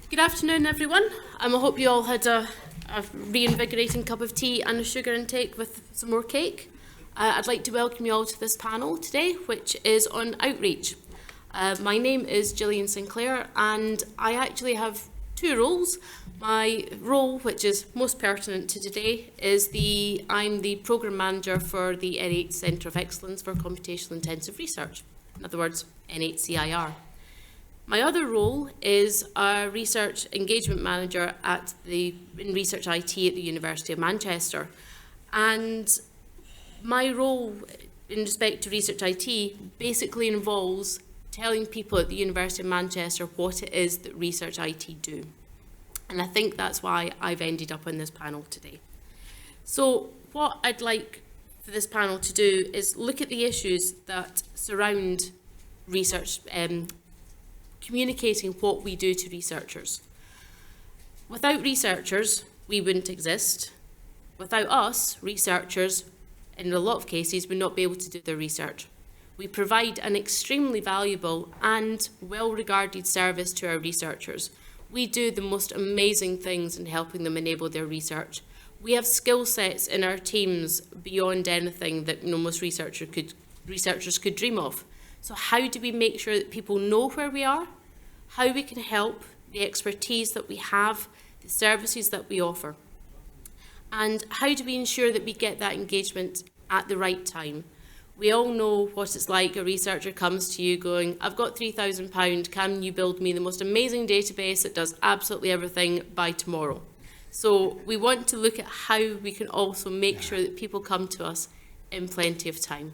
Good afternoon, everyone. I hope you all had a reinvigorating cup of tea and a sugar intake with some more cake. I'd like to welcome you all to this panel today, which is on outreach. My name is Jillian Sinclair, and I actually have two roles. My role, which is most pertinent to today, is I'm the Programme Manager for the N8 Centre of Excellence for Computational Intensive Research, in other words, N8CIR. My other role is a Research Engagement Manager in Research IT at the University of Manchester. And my role in respect to Research IT basically involves telling people at the University of Manchester what it is that Research IT do. And I think that's why I've ended up on this panel today. So what I'd like for this panel to do is look at the issues that surround research, communicating what we do to researchers. Without researchers, we wouldn't exist. Without us, researchers, in a lot of cases, would not be able to do their research. We provide an extremely valuable and well-regarded service to our researchers. We do the most amazing things in helping them enable their research. We have skill sets in our teams beyond anything that most researchers could dream of. So how do we make sure that people know where we are, how we can help, the expertise that we have, the services that we offer? And how do we ensure that we get that engagement at the right time? We all know what it's like. A researcher comes to you going, I've got £3,000, can you build me the most amazing database that does absolutely everything by tomorrow? So we want to look at how we can also make sure that people come to us in plenty of time.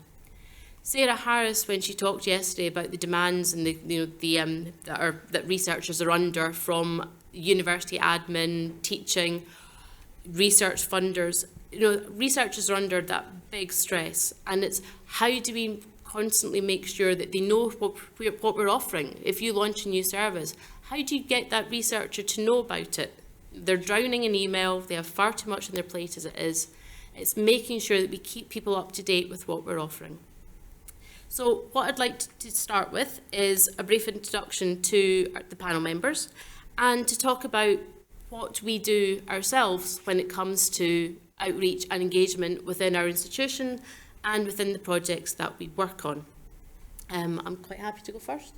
Sarah Harris, when she talked yesterday about the demands and that researchers are under from university admin, teaching, research funders, researchers are under that big stress, and it's how do we constantly make sure that they know what we're offering? If you launch a new service, how do you get that researcher to know about it? They're drowning in email, they have far too much on their plate as it is. It's making sure that we keep people up to date with what we're offering. So what I'd like to start with is a brief introduction to the panel members and to talk about what we do ourselves when it comes to outreach and engagement within our institution and within the projects that we work on. I'm quite happy to go first.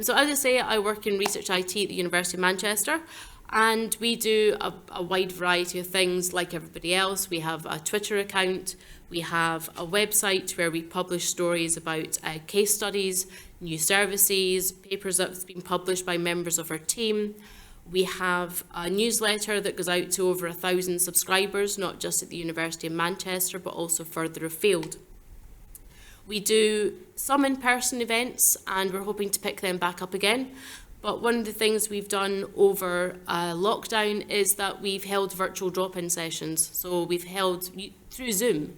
So as I say, I work in Research IT at the University of Manchester, and we do a wide variety of things like everybody else. We have a Twitter account, we have a website where we publish stories about case studies, new services, papers that's been published by members of our team. We have a newsletter that goes out to over 1,000 subscribers, not just at the University of Manchester, but also further afield. We do some in-person events, and we're hoping to pick them back up again. But one of the things we've done over lockdown is that we've held virtual drop-in sessions. So we've held, through Zoom,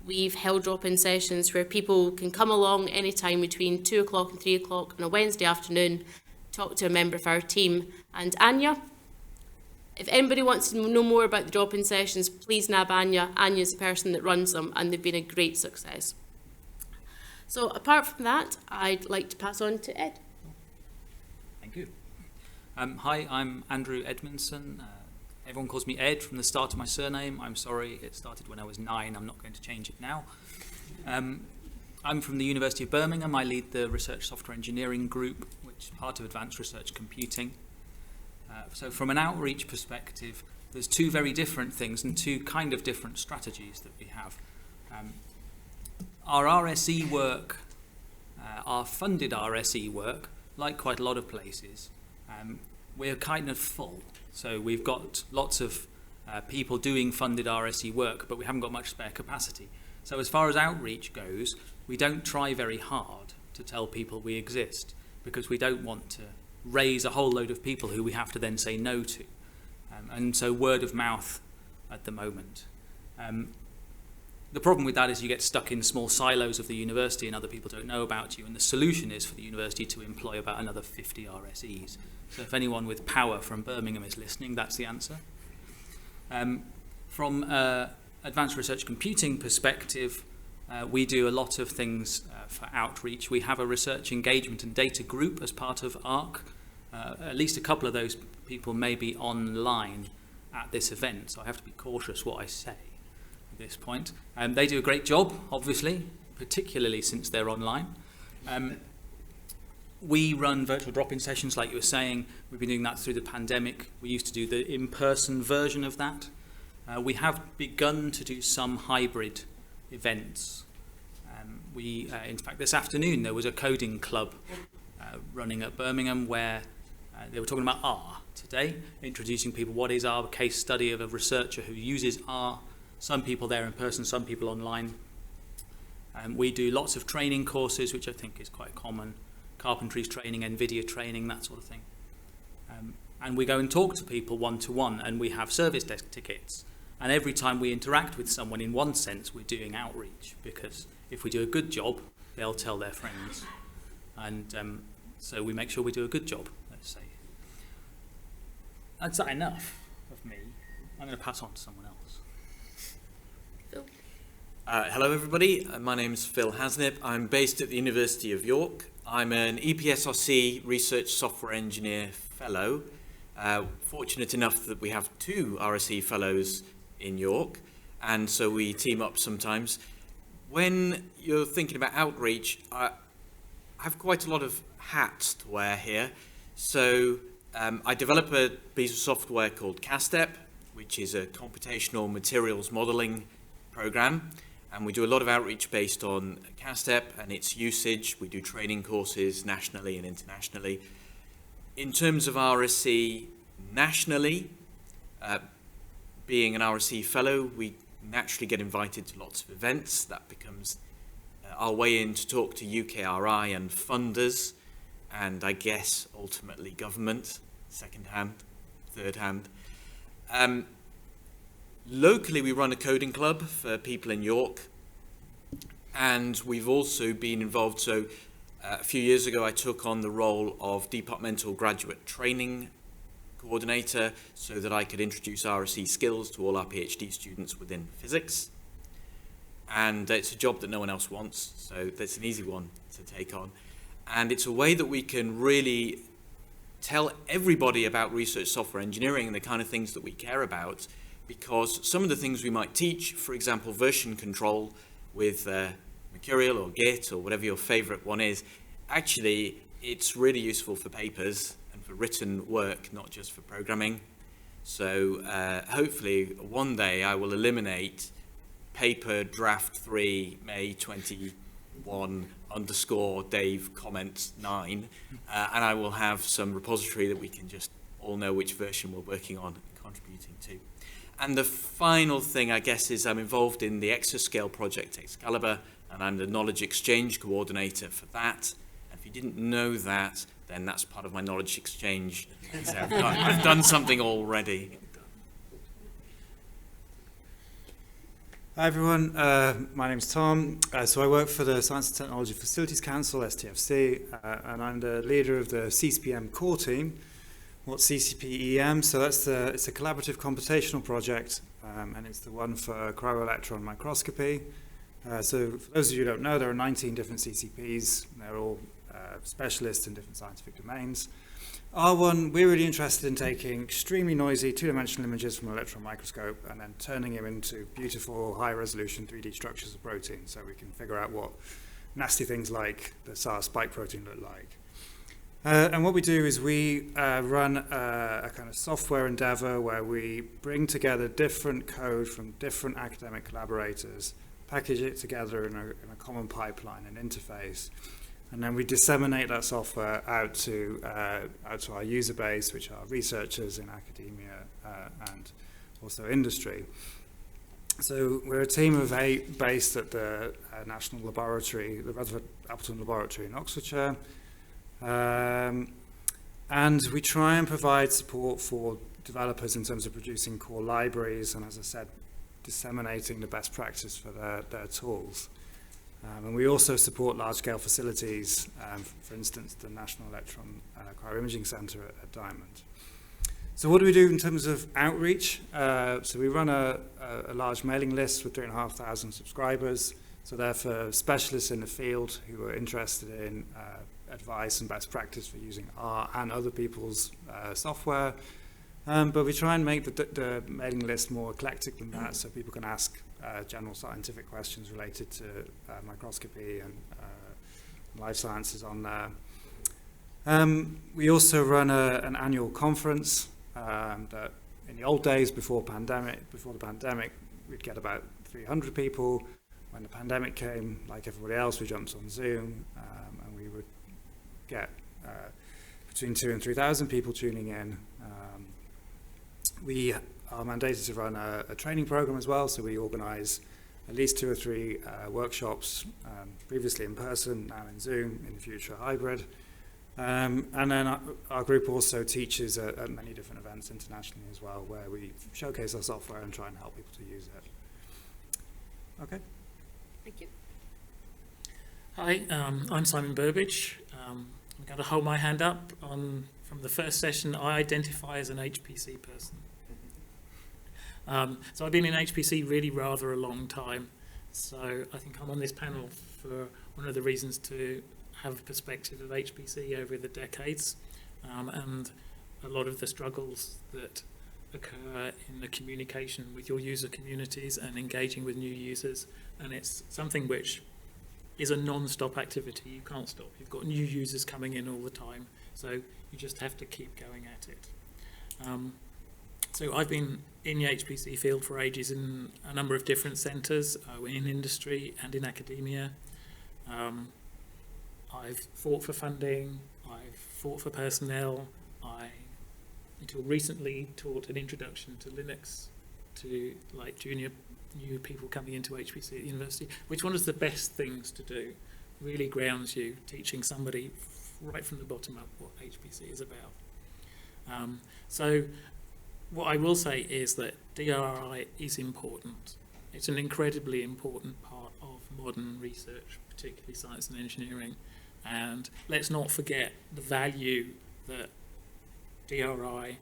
we've held drop-in sessions where people can come along anytime between 2 o'clock and 3 o'clock on a Wednesday afternoon, talk to a member of our team. And Anya, if anybody wants to know more about the drop-in sessions, please nab Anya. Anya's the person that runs them, and they've been a great success. So apart from that, I'd like to pass on to Ed. Thank you. Hi, I'm Andrew Edmondson. Everyone calls me Ed from the start of my surname. I'm sorry, it started when I was 9. I'm not going to change it now. I'm from the University of Birmingham. I lead the Research Software Engineering Group, which is part of Advanced Research Computing. So from an outreach perspective, there's two very different things and two kind of different strategies that we have. Our RSE work, our funded RSE work, like quite a lot of places, we're kind of full. So we've got lots of people doing funded RSE work, but we haven't got much spare capacity. So as far as outreach goes, we don't try very hard to tell people we exist, because we don't want to raise a whole load of people who we have to then say no to. And so word of mouth at the moment. The problem with that is you get stuck in small silos of the university and other people don't know about you, and the solution is for the university to employ about another 50 RSEs. So if anyone with power from Birmingham is listening, that's the answer. From advanced research computing perspective, we do a lot of things for outreach. We have a research engagement and data group as part of ARC, at least a couple of those people may be online at this event, so I have to be cautious what I say at this point. They do a great job, obviously, particularly since they're online. We run virtual drop-in sessions, like you were saying. We've been doing that through the pandemic. We used to do the in-person version of that. We have begun to do some hybrid events. In fact, this afternoon there was a coding club running at Birmingham where they were talking about R today, introducing people what is R, a case study of a researcher who uses R. Some people there in person, some people online. We do lots of training courses, which I think is quite common. Carpentries training, NVIDIA training, that sort of thing. And we go and talk to people one-to-one, and we have service desk tickets. And every time we interact with someone, in one sense, we're doing outreach, because if we do a good job, they'll tell their friends. And so we make sure we do a good job, let's say. That's that enough of me. I'm going to pass on to someone else. Phil? Hello everybody, my name is Phil Hasnip. I'm based at the University of York. I'm an EPSRC Research Software Engineer Fellow. Fortunate enough that we have 2 RSE Fellows in York, and so we team up sometimes. When you're thinking about outreach, I have quite a lot of hats to wear here. So I develop a piece of software called CASTEP, which is a computational materials modeling program. And we do a lot of outreach based on CASTEP and its usage. We do training courses nationally and internationally. In terms of RSE nationally, being an RSE fellow, we naturally get invited to lots of events. That becomes our way in to talk to UKRI and funders, and I guess ultimately government, second hand, third hand. Locally, we run a coding club for people in York, and we've also been involved. So a few years ago, I took on the role of departmental graduate training coordinator so that I could introduce RSE skills to all our PhD students within physics. And it's a job that no one else wants, so that's an easy one to take on. And it's a way that we can really tell everybody about research software engineering and the kind of things that we care about, because some of the things we might teach, for example, version control with Mercurial or Git or whatever your favorite one is, actually it's really useful for papers and for written work, not just for programming. So hopefully one day I will eliminate paper draft 3 May 21 _ Dave comment 9 and I will have some repository that we can just all know which version we're working on and contributing to. And the final thing, I guess, is I'm involved in the Exascale project, Excalibur, and I'm the knowledge exchange coordinator for that. And if you didn't know that, then that's part of my knowledge exchange. So I've done something already. Hi everyone, my name's Tom. So I work for the Science and Technology Facilities Council, STFC, and I'm the leader of the CCPM core team. What's CCPEM? So it's a collaborative computational project, and it's the one for cryo-electron microscopy. So for those of you who don't know, there are 19 different CCPs. They're all specialists in different scientific domains. Our one, we're really interested in taking extremely noisy two-dimensional images from an electron microscope and then turning them into beautiful high-resolution 3D structures of proteins, so we can figure out what nasty things like the SARS spike protein look like. And what we do is we run a kind of software endeavor where we bring together different code from different academic collaborators, package it together in a common pipeline and interface, and then we disseminate that software out to our user base, which are researchers in academia and also industry. So we're a team of 8 based at the National Laboratory, the Rutherford Appleton Laboratory in Oxfordshire. And we try and provide support for developers in terms of producing core libraries and, as I said, disseminating the best practice for their tools. And we also support large-scale facilities, for instance, the National Electron Cryo-Imaging Centre at Diamond. So what do we do in terms of outreach? So we run a large mailing list with 3,500 subscribers. So they're for specialists in the field who are interested in advice and best practice for using our and other people's software. But we try and make the mailing list more eclectic than that, so people can ask general scientific questions related to microscopy and life sciences on there. We also run an annual conference that in the old days before the pandemic, we'd get about 300 people. When the pandemic came, like everybody else, we jumped on Zoom, and we would get between 2,000 and 3,000 people tuning in. We are mandated to run a training program as well, so we organise at least 2 or 3 workshops, previously in person, now in Zoom, in the future hybrid. And then our group also teaches at many different events internationally as well, where we showcase our software and try and help people to use it. Okay. Thank you. Hi, I'm Simon Burbidge. I'm going to hold my hand up from the first session. I identify as an HPC person. So I've been in HPC really rather a long time. So I think I'm on this panel for one of the reasons to have a perspective of HPC over the decades, and a lot of the struggles that occur in the communication with your user communities and engaging with new users. And it's something which is a non-stop activity. You can't stop. You've got new users coming in all the time, so you just have to keep going at it. So I've been in the HPC field for ages in a number of different centres, in industry and in academia. I've fought for funding, I've fought for personnel, I, until recently, taught an introduction to Linux to like junior new people coming into HPC at university, which one of the best things to do. Really grounds you, teaching somebody right from the bottom up what HPC is about. So what I will say is that DRI is important. It's an incredibly important part of modern research, particularly science and engineering. And let's not forget the value that DRI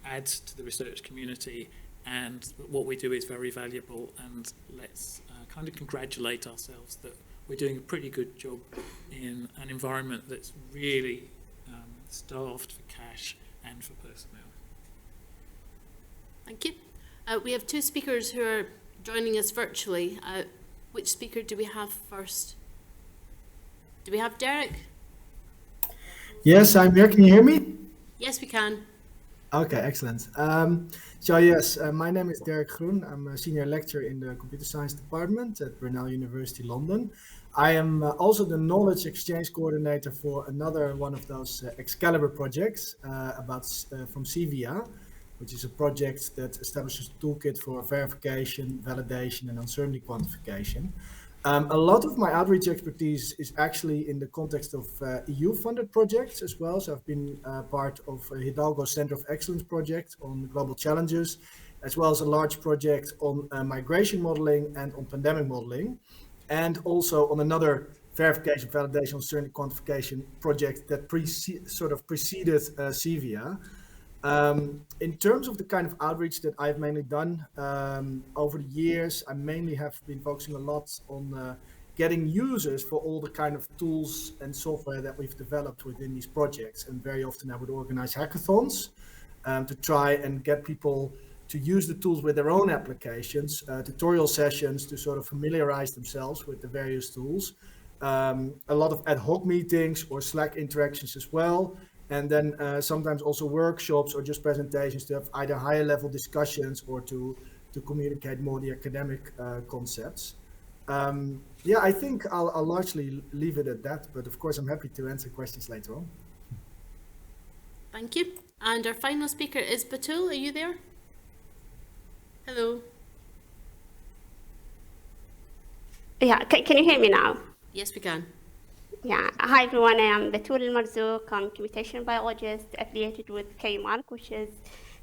adds to the research community, and what we do is very valuable. And let's kind of congratulate ourselves that we're doing a pretty good job in an environment that's really starved for cash and for personnel. Thank you. We have 2 speakers who are joining us virtually. Which speaker do we have first? Do we have Derek? Yes, I'm here. Can you hear me? Yes, we can. Okay, excellent. So yes, my name is Derek Groen. I'm a senior lecturer in the computer science department at Burnley University, London. I am also the knowledge exchange coordinator for another one of those Excalibur projects from CVIA, which is a project that establishes a toolkit for verification, validation, and uncertainty quantification. A lot of my outreach expertise is actually in the context of EU-funded projects as well. So I've been part of Hidalgo's Center of Excellence project on global challenges, as well as a large project on migration modeling and on pandemic modeling, and also on another verification, validation, uncertainty quantification project that preceded CVIA. In terms of the kind of outreach that I've mainly done over the years, I mainly have been focusing a lot on getting users for all the kind of tools and software that we've developed within these projects. And very often I would organize hackathons to try and get people to use the tools with their own applications, tutorial sessions to sort of familiarize themselves with the various tools. A lot of ad hoc meetings or Slack interactions as well. And then sometimes also workshops or just presentations to have either higher level discussions or to communicate more the academic concepts. Yeah, I think I'll largely leave it at that, but of course I'm happy to answer questions later on. Thank you. And our final speaker is Batool. Are you there? Hello. Yeah, can you hear me now? Yes, we can. Yeah, hi everyone, I am Batool Almarzouq. I'm a computation biologist affiliated with KMARC, which is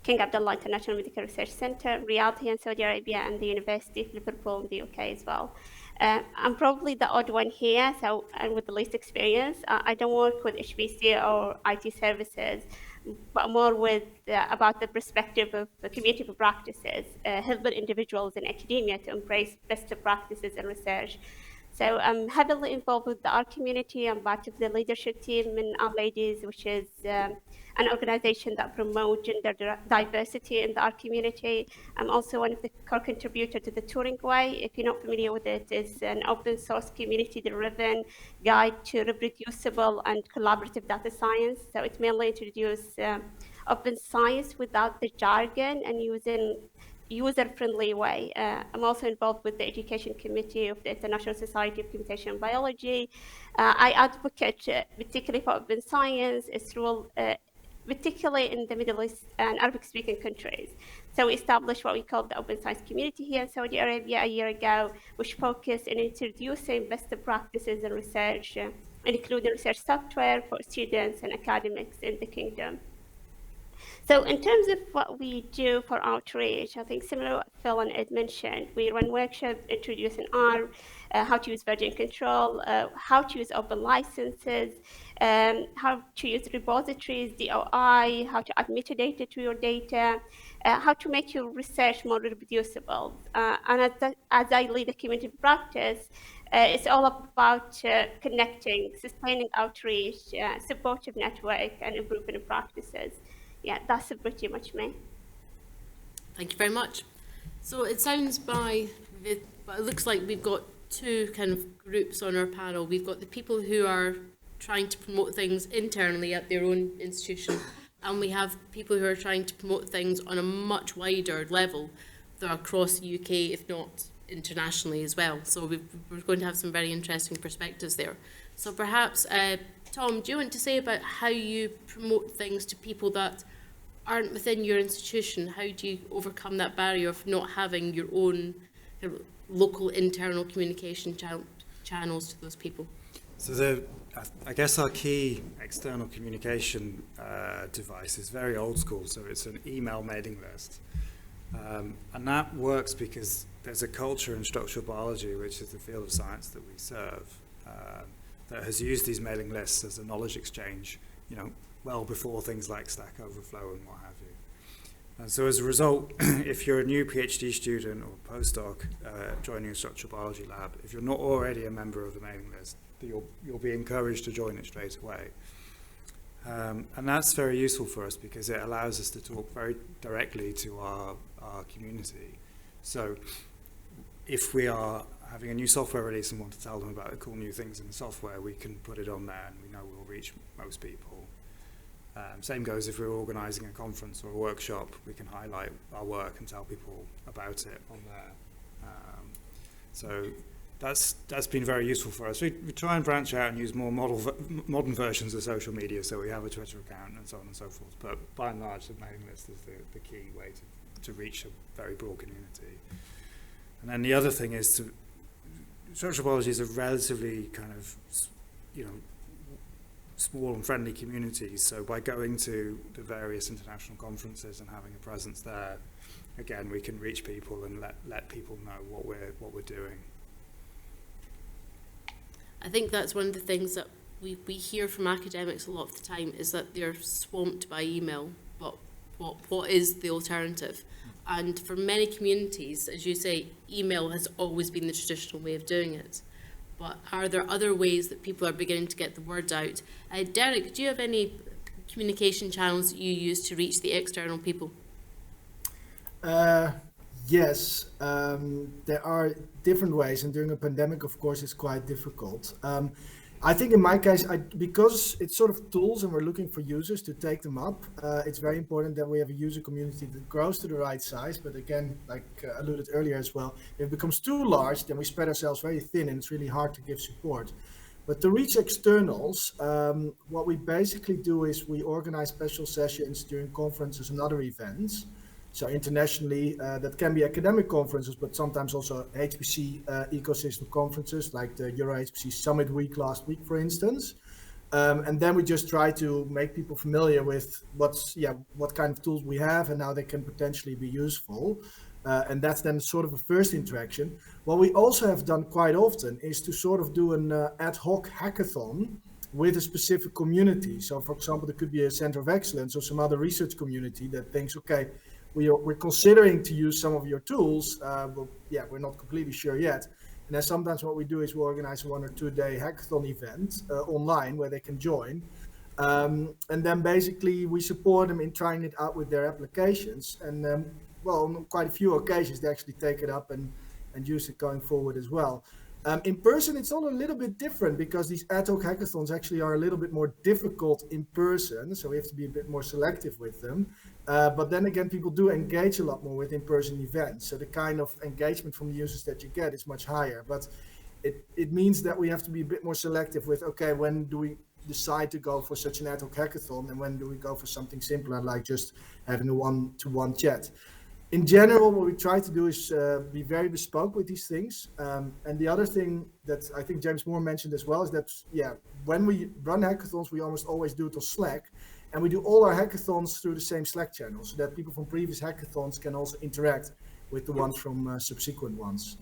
King Abdullah International Medical Research Center, Riyadh here in Saudi Arabia, and the University of Liverpool in the UK as well. I'm probably the odd one here, so and with the least experience. I don't work with HPC or IT services, but more with about the perspective of the community practices, helping individuals in academia to embrace best practices in research. So I'm heavily involved with the art community. I'm part of the leadership team in Our Ladies, which is an organization that promotes gender diversity in the art community. I'm also one of the co-contributors to the Turing Way. If you're not familiar with it, it's an open source community-driven guide to reproducible and collaborative data science. So it mainly introduces open science without the jargon and using user-friendly way. I'm also involved with the education committee of the International Society of Computation and Biology. I advocate particularly for open science, its role particularly in the Middle East and Arabic-speaking countries. So we established what we call the Open Science Community here in Saudi Arabia a year ago, which focused on introducing best practices in research, including research software for students and academics in the kingdom. So in terms of what we do for outreach, I think similar to what Phil and Ed mentioned, we run workshops introducing R, how to use version control, how to use open licenses, how to use repositories, DOI, how to add metadata to your data, how to make your research more reproducible. And as I lead a community practice, it's all about connecting, sustaining outreach, supportive network, and improving practices. Yeah, that's pretty much me. Thank you very much. So it sounds but it looks like we've got two kind of groups on our panel. We've got the people who are trying to promote things internally at their own institution, and we have people who are trying to promote things on a much wider level across the UK, if not internationally as well. So we're going to have some very interesting perspectives there. So perhaps, Tom, do you want to say about how you promote things to people that aren't within your institution? How do you overcome that barrier of not having your own local internal communication channels to those people? So I guess our key external communication device is very old school, so it's an email mailing list. And that works because there's a culture in structural biology, which is the field of science that we serve, that has used these mailing lists as a knowledge exchange, well before things like Stack Overflow and what have you. And so as a result, if you're a new PhD student or postdoc joining a structural biology lab, if you're not already a member of the mailing list, you'll be encouraged to join it straight away. And that's very useful for us because it allows us to talk very directly to our community. So if we are having a new software release and want to tell them about the cool new things in the software, we can put it on there and we know we'll reach most people. Same goes if we're organising a conference or a workshop, we can highlight our work and tell people about it on there. So that's been very useful for us. We try and branch out and use more modern versions of social media, so we have a Twitter account and so on and so forth. But by and large, the mailing list is the key way to reach a very broad community. And then the other thing is structural biology is a relatively kind of, small and friendly community. So by going to the various international conferences and having a presence there, again, we can reach people and let people know what we're doing. I think that's one of the things that we hear from academics a lot of the time is that they're swamped by email. But what is the alternative? And for many communities, as you say, email has always been the traditional way of doing it. But are there other ways that people are beginning to get the word out? Derek, do you have any communication channels that you use to reach the external people? Yes, there are different ways, and during a pandemic, of course, it's quite difficult. I think in my case, because it's sort of tools and we're looking for users to take them up, it's very important that we have a user community that grows to the right size. But again, like alluded earlier as well, if it becomes too large, then we spread ourselves very thin and it's really hard to give support. But to reach externals, what we basically do is we organize special sessions during conferences and other events. So internationally, that can be academic conferences, but sometimes also HPC ecosystem conferences, like the Euro HPC Summit Week last week, for instance. And then we just try to make people familiar with what kind of tools we have and how they can potentially be useful. And that's then sort of a first interaction. What we also have done quite often is to sort of do an ad hoc hackathon with a specific community. So for example, there could be a center of excellence or some other research community that thinks, okay, we're considering to use some of your tools, but yeah, we're not completely sure yet. And then sometimes what we do is we organize a 1 or 2 day hackathon event online where they can join. And then basically we support them in trying it out with their applications. And well, on quite a few occasions, they actually take it up and use it going forward as well. In person, it's all a little bit different because these ad hoc hackathons actually are a little bit more difficult in person. So we have to be a bit more selective with them. But then again, people do engage a lot more with in-person events. So the kind of engagement from the users that you get is much higher. But it means that we have to be a bit more selective with, okay, when do we decide to go for such an ad hoc hackathon and when do we go for something simpler like just having a one-to-one chat. In general, what we try to do is be very bespoke with these things. And the other thing that I think James Moore mentioned as well is that, yeah, when we run hackathons, we almost always do it on Slack. And we do all our hackathons through the same Slack channel so that people from previous hackathons can also interact with the ones from subsequent ones.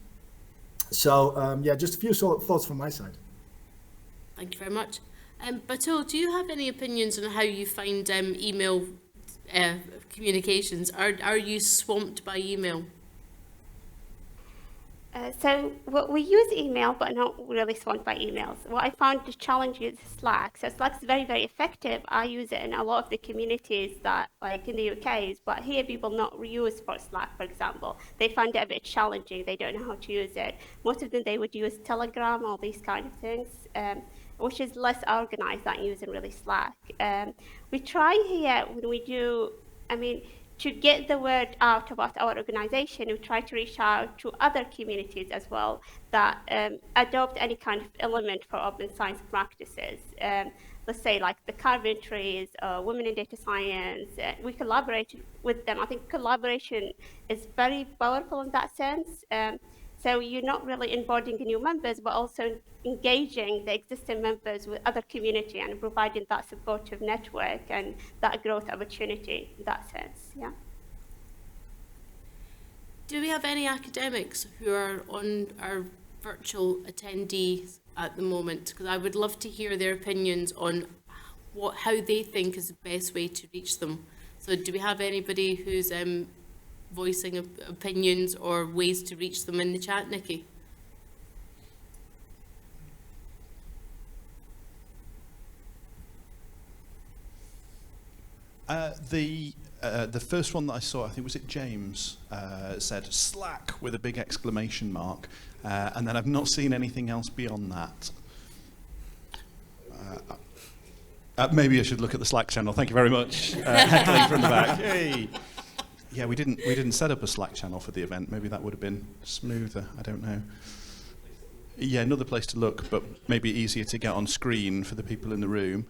So, yeah, just a few thoughts from my side. Thank you very much. Batool, do you have any opinions on how you find email communications? Are you swamped by email? So we use email, but not really swamped by emails. What I found the challenge is Slack. So Slack is very, very effective. I use it in a lot of the communities that, like in the UK, but here people not use for Slack, for example. They find it a bit challenging. They don't know how to use it. Most of them, they would use Telegram or these kind of things, which is less organized than using really Slack. We try here when we do, to get the word out about our organization, we try to reach out to other communities as well that adopt any kind of element for open science practices. Let's say like the Carpentries, Women in Data Science, we collaborate with them. I think collaboration is very powerful in that sense. So you're not really onboarding new members, but also engaging the existing members with other community and providing that supportive network and that growth opportunity in that sense, yeah. Do we have any academics who are on our virtual attendees at the moment? Because I would love to hear their opinions on how they think is the best way to reach them. So do we have anybody who's voicing opinions or ways to reach them in the chat, Nikki? The first one that I saw, I think was it James, said Slack with a big exclamation mark, and then I've not seen anything else beyond that. Maybe I should look at the Slack channel. Thank you very much. Heckling from the back. Hey. Yeah, we didn't set up a Slack channel for the event. Maybe that would have been smoother. I don't know. Yeah, another place to look, but maybe easier to get on screen for the people in the room.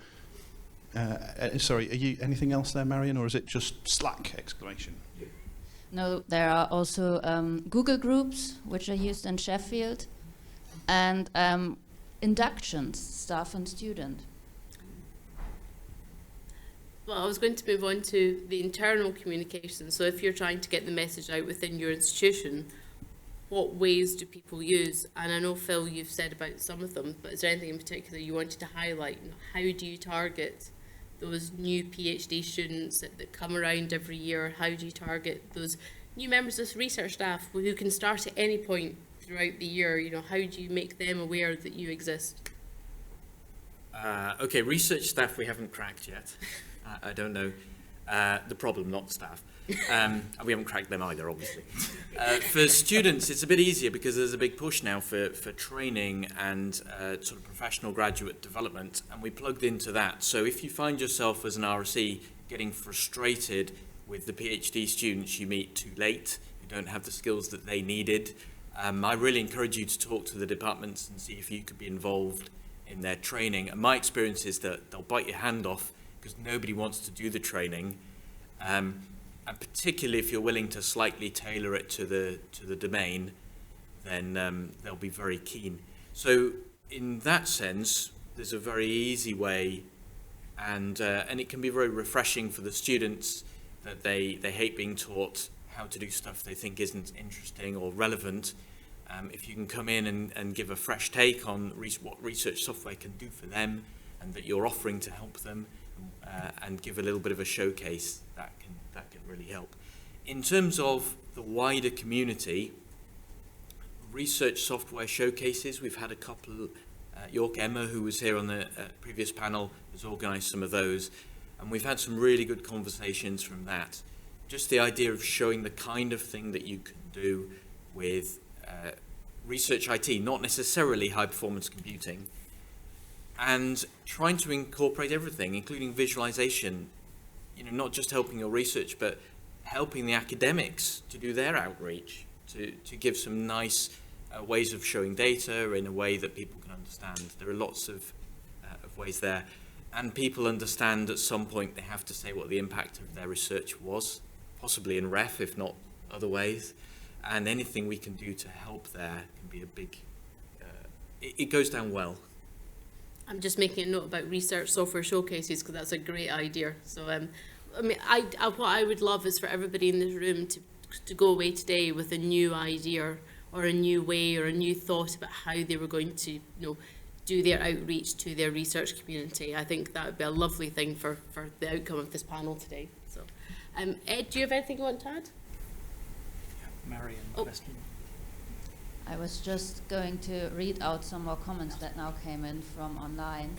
Sorry, are you anything else there, Marion, or is it just Slack exclamation? No, there are also Google groups which are used in Sheffield, and inductions, staff and student. Well, I was going to move on to the internal communication. So if you're trying to get the message out within your institution, what ways do people use? And I know, Phil, you've said about some of them, but is there anything in particular you wanted to highlight? How do you target those new PhD students that come around every year? How do you target those new members of research staff who can start at any point throughout the year? How do you make them aware that you exist? Okay, research staff we haven't cracked yet. I don't know the problem, not the staff. We haven't cracked them either, obviously. For students, it's a bit easier because there's a big push now for training and sort of professional graduate development, and we plugged into that. So if you find yourself as an RSE getting frustrated with the PhD students you meet too late, who don't have the skills that they needed, I really encourage you to talk to the departments and see if you could be involved in their training. And my experience is that they'll bite your hand off because nobody wants to do the training, and particularly if you're willing to slightly tailor it to the domain, then they'll be very keen. So in that sense, there's a very easy way, and it can be very refreshing for the students that they hate being taught how to do stuff they think isn't interesting or relevant. If you can come in and give a fresh take on what research software can do for them and that you're offering to help them, and give a little bit of a showcase, that can really help. In terms of the wider community, research software showcases. We've had a couple. York Emma, who was here on the previous panel, has organised some of those. And we've had some really good conversations from that. Just the idea of showing the kind of thing that you can do with research IT, not necessarily high performance computing, and trying to incorporate everything, including visualization, not just helping your research, but helping the academics to do their outreach, to give some nice ways of showing data in a way that people can understand. There are lots of ways there. And people understand at some point they have to say what the impact of their research was, possibly in ref, if not other ways. And anything we can do to help there can be a big, it goes down well. I'm just making a note about research software showcases because that's a great idea. So, what I would love is for everybody in this room to go away today with a new idea or a new way or a new thought about how they were going to, do their outreach to their research community. I think that would be a lovely thing for the outcome of this panel today. So, Ed, do you have anything you want to add? Marion, Oh. question. I was just going to read out some more comments that now came in from online.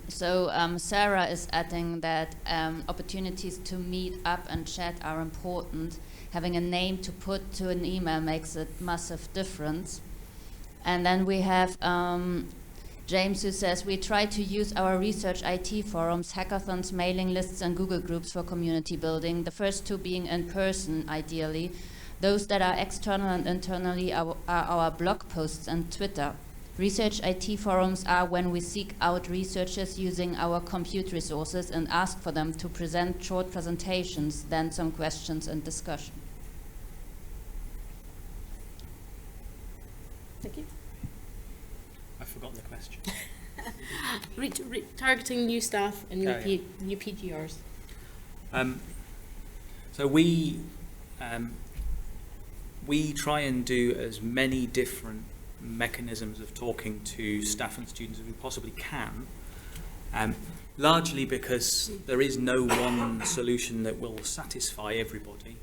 Sarah is adding that opportunities to meet up and chat are important. Having a name to put to an email makes a massive difference. And then we have James, who says, we try to use our research IT forums, hackathons, mailing lists, and Google groups for community building, the first two being in person, ideally. Those that are external and internally are our blog posts and Twitter. Research IT forums are when we seek out researchers using our compute resources and ask for them to present short presentations, then some questions and discussion. Thank you. I've forgotten the question. Targeting new staff and new, Oh, yeah. new PGRs. So we try and do as many different mechanisms of talking to staff and students as we possibly can, largely because there is no one solution that will satisfy everybody.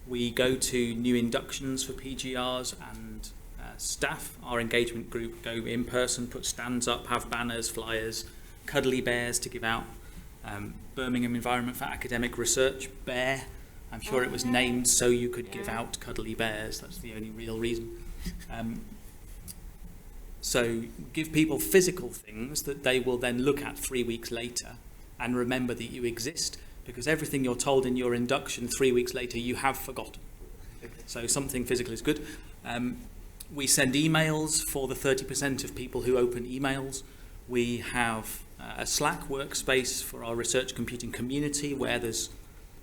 We go to new inductions for PGRs and staff. Our engagement group go in person, put stands up, have banners, flyers, cuddly bears to give out. Birmingham Environment for Academic Research, Bear. I'm sure it was named so you could give out cuddly bears. That's the only real reason. So give people physical things that they will then look at 3 weeks later and remember that you exist, because everything you're told in your induction 3 weeks later you have forgotten. So something physical is good. We send emails for the 30% of people who open emails. We have a Slack workspace for our research computing community where there's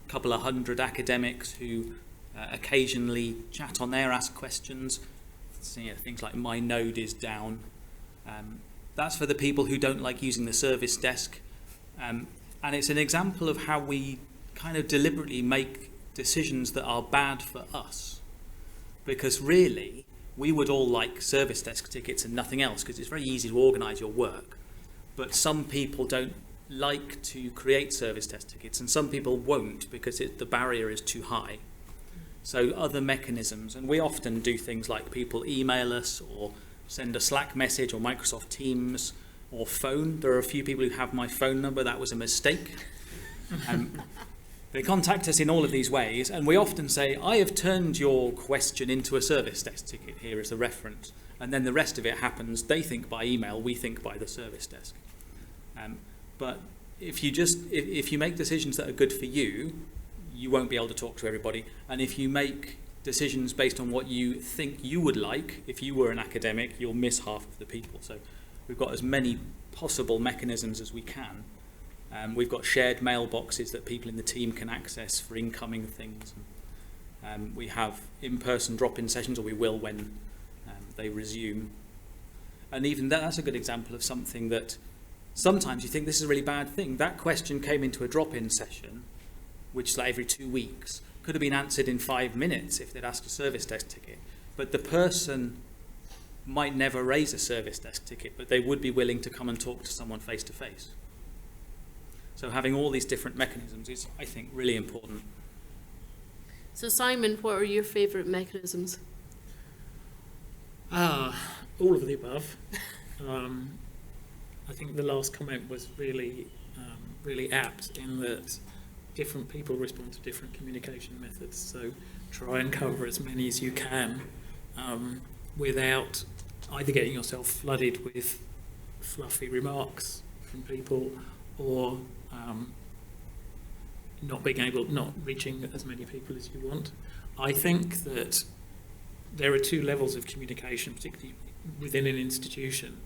a couple of hundred academics who occasionally chat on there, ask questions. So, things like my node is down. That's for the people who don't like using the service desk. And it's an example of how we kind of deliberately make decisions that are bad for us. Because really, we would all like service desk tickets and nothing else because it's very easy to organise your work. But some people don't like to create service desk tickets and some people won't because the barrier is too high. So other mechanisms, and we often do things like people email us or send a Slack message or Microsoft Teams or phone. There are a few people who have my phone number. That was a mistake. They contact us in all of these ways, and we often say, I have turned your question into a service desk ticket. Here is the reference. And then the rest of it happens. They think by email, we think by the service desk. But if you make decisions that are good for you, you won't be able to talk to everybody. And if you make decisions based on what you think you would like, if you were an academic, you'll miss half of the people. So we've got as many possible mechanisms as we can. We've got shared mailboxes that people in the team can access for incoming things. We have in-person drop-in sessions, or we will when they resume. And even that's a good example of something that sometimes you think this is a really bad thing. That question came into a drop-in session, which is like every 2 weeks. Could have been answered in 5 minutes if they'd asked a service desk ticket. But the person might never raise a service desk ticket, but they would be willing to come and talk to someone face-to-face. So having all these different mechanisms is, I think, really important. So Simon, what are your favourite mechanisms? All of the above. I think the last comment was really apt in that different people respond to different communication methods. So try and cover as many as you can without either getting yourself flooded with fluffy remarks from people or not reaching as many people as you want. I think that there are two levels of communication, particularly within an institution.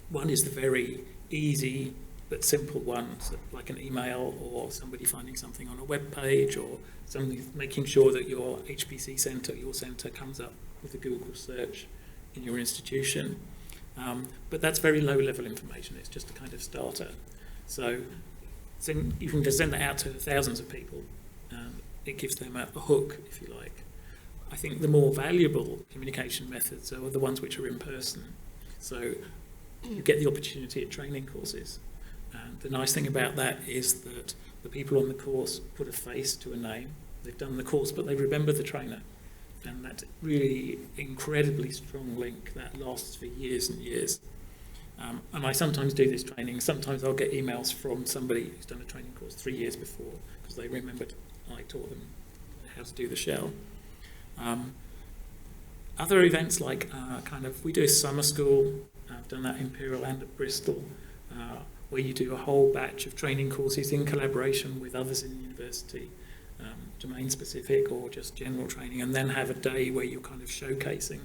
One is the very easy but simple ones, like an email or somebody finding something on a web page or somebody making sure that your HPC centre, your centre, comes up with a Google search in your institution. But that's very low level information. It's just a kind of starter. So you can just send that out to thousands of people. It gives them a hook, if you like. I think the more valuable communication methods are the ones which are in person. So you get the opportunity at training courses. And the nice thing about that is that the people on the course put a face to a name. They've done the course, but they remember the trainer. And that's really incredibly strong link that lasts for years and years. And I sometimes do this training. Sometimes I'll get emails from somebody who's done a training course 3 years before because they remembered I taught them how to do the shell. Other events like we do a summer school. I've done that in Imperial and at Bristol, where you do a whole batch of training courses in collaboration with others in the university, domain specific or just general training, and then have a day where you're kind of showcasing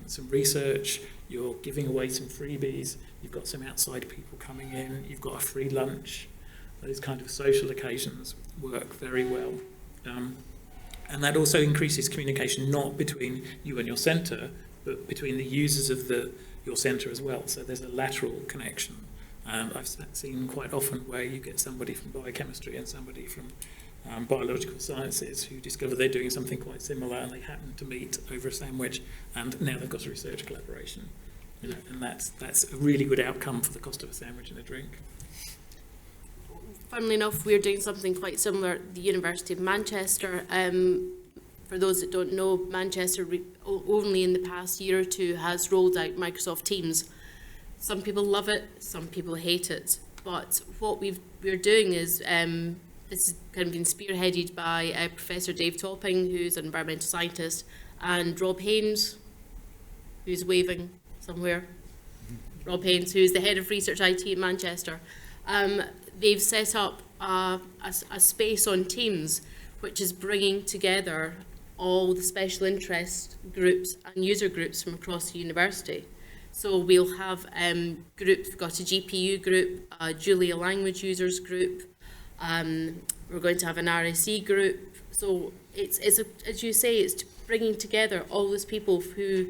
some research, you're giving away some freebies, you've got some outside people coming in, you've got a free lunch. Those kind of social occasions work very well. And that also increases communication not between you and your centre, but between the users of your centre as well. So there's a lateral connection. I've seen quite often where you get somebody from biochemistry and somebody from biological sciences who discover they're doing something quite similar and they happen to meet over a sandwich and now they've got a research collaboration. And that's a really good outcome for the cost of a sandwich and a drink. Funnily enough, we're doing something quite similar at the University of Manchester. For those that don't know, Manchester only in the past year or two has rolled out Microsoft Teams. Some people love it, some people hate it. But what we're doing is, this has kind of been spearheaded by Professor Dave Topping, who's an environmental scientist, and Rob Haynes, who's waving somewhere. Rob Haynes, who's the head of research IT at Manchester. They've set up a space on Teams, which is bringing together all the special interest groups and user groups from across the university. So we'll have groups, we've got a GPU group, a Julia language users group, we're going to have an RSE group. So it's as you say, it's bringing together all those people who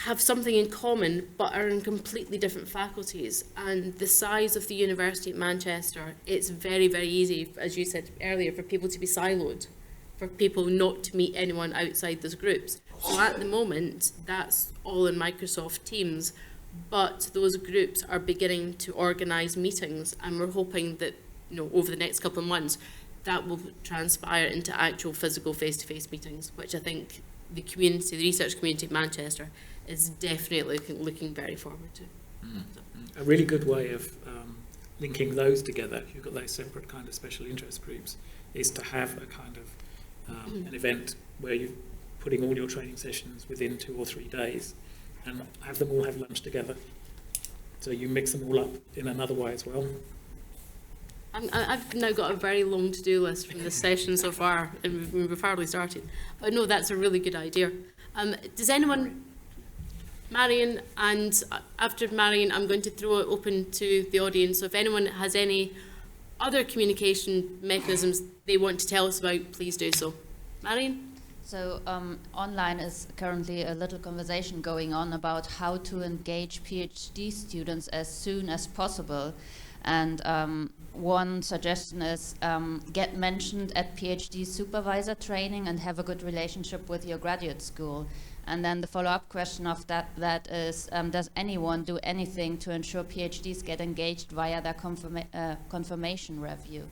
have something in common but are in completely different faculties. And the size of the University of Manchester, it's very, very easy, as you said earlier, for people to be siloed, for people not to meet anyone outside those groups. So at the moment, that's all in Microsoft Teams, but those groups are beginning to organise meetings, and we're hoping that, over the next couple of months, that will transpire into actual physical face-to-face meetings, which I think the research community of Manchester is definitely looking very forward to. A really good way of linking those together, you've got those separate kind of special interest groups, is to have a kind of an event where you're putting all your training sessions within 2 or 3 days and have them all have lunch together. So you mix them all up in another way as well. I've now got a very long to-do list from this session so far, and we've hardly started. But no, that's a really good idea. Does anyone, Marion, and after Marion, I'm going to throw it open to the audience. So if anyone has any other communication mechanisms they want to tell us about, please do so. Marion? So online is currently a little conversation going on about how to engage PhD students as soon as possible. And one suggestion is get mentioned at PhD supervisor training and have a good relationship with your graduate school. And then the follow-up question of that is, does anyone do anything to ensure PhDs get engaged via their confirmation review?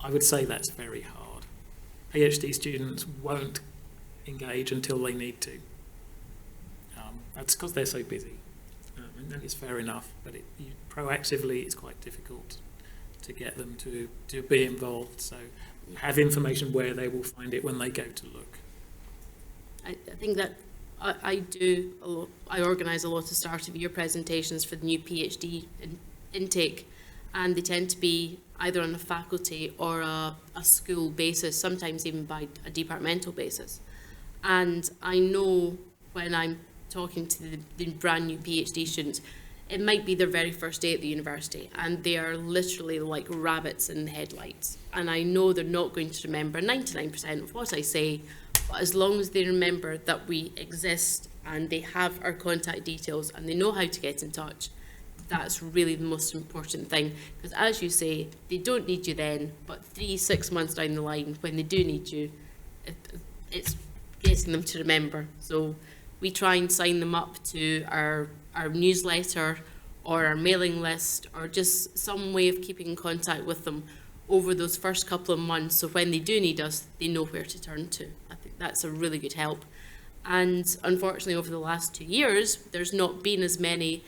I would say that's very hard. PhD students won't engage until they need to. That's because they're so busy, and that is fair enough, but proactively it's quite difficult to get them to be involved, so have information where they will find it when they go to look. I think that I organise a lot of start of year presentations for the new PhD intake, and they tend to be either on a faculty or a school basis, sometimes even by a departmental basis. And I know when I'm talking to the brand new PhD students, it might be their very first day at the university, and they are literally like rabbits in the headlights. And I know they're not going to remember 99% of what I say, but as long as they remember that we exist and they have our contact details and they know how to get in touch, that's really the most important thing. Because as you say, they don't need you then, but 3-6 months down the line, when they do need you, it's getting them to remember. So we try and sign them up to our newsletter or our mailing list, or just some way of keeping in contact with them over those first couple of months, so when they do need us, they know where to turn to. I think that's a really good help. And unfortunately, over the last 2 years, there's not been as many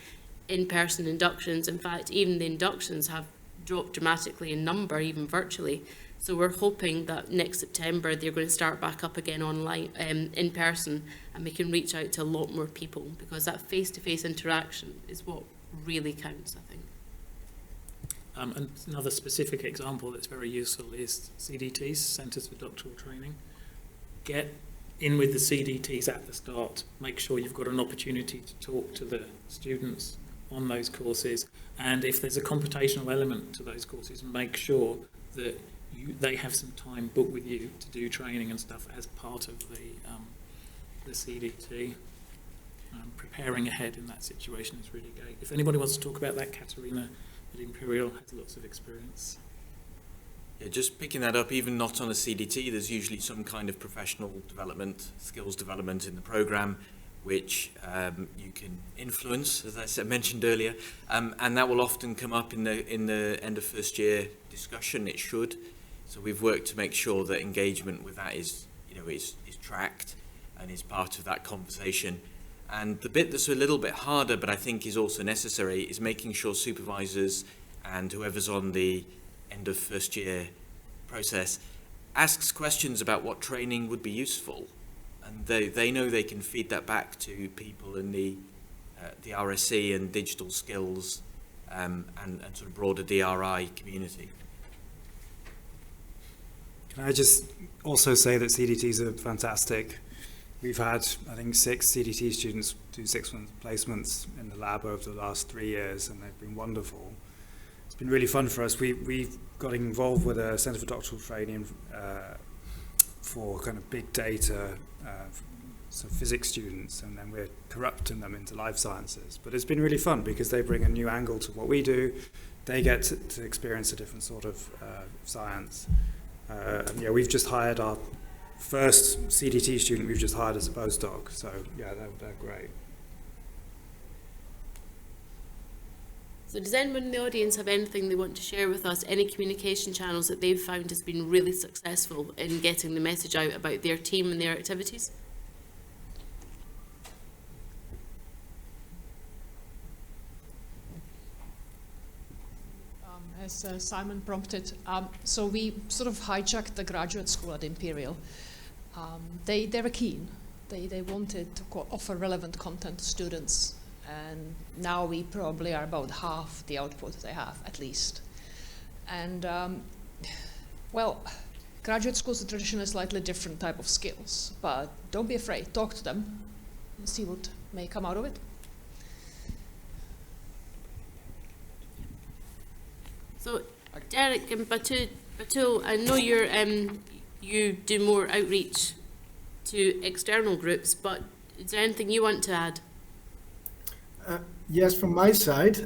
in-person inductions. In fact, even the inductions have dropped dramatically in number, even virtually. So we're hoping that next September they're going to start back up again online, in person, and we can reach out to a lot more people, because that face-to-face interaction is what really counts, I think. And another specific example that's very useful is CDTs, Centres for Doctoral Training. Get in with the CDTs at the start. Make sure you've got an opportunity to talk to the students on those courses. And if there's a computational element to those courses, make sure that they have some time booked with you to do training and stuff as part of the CDT. Preparing ahead in that situation is really great. If anybody wants to talk about that, Katerina at Imperial has lots of experience. Yeah, just picking that up, even not on a CDT, there's usually some kind of professional development, skills development in the programme, which you can influence, as I mentioned earlier, and that will often come up in the end of first year discussion. It should. So we've worked to make sure that engagement with that is tracked and is part of that conversation. And the bit that's a little bit harder, but I think is also necessary, is making sure supervisors and whoever's on the end of first year process asks questions about what training would be useful. And they know they can feed that back to people in the RSC and digital skills and sort of broader DRI community. Can I just also say that CDTs are fantastic? We've had, I think, 6 CDT students do 6-month placements in the lab over the last 3 years, and they've been wonderful. It's been really fun for us. We've got involved with a Centre for Doctoral Training for kind of big data, so physics students, and then we're corrupting them into life sciences. But it's been really fun because they bring a new angle to what we do. They get to experience a different sort of science. And yeah, we've just hired our first CDT student we've just hired as a postdoc, so yeah, they're great. So does anyone in the audience have anything they want to share with us, any communication channels that they've found has been really successful in getting the message out about their team and their activities? As Simon prompted, so we sort of hijacked the graduate school at Imperial. They were keen. They wanted to offer relevant content to students, and now we probably are about half the output they have, at least. And well, graduate schools are traditionally a slightly different type of skills, but don't be afraid, talk to them and see what may come out of it. So, Derek and Batool, I know you do more outreach to external groups, but is there anything you want to add? Yes, from my side,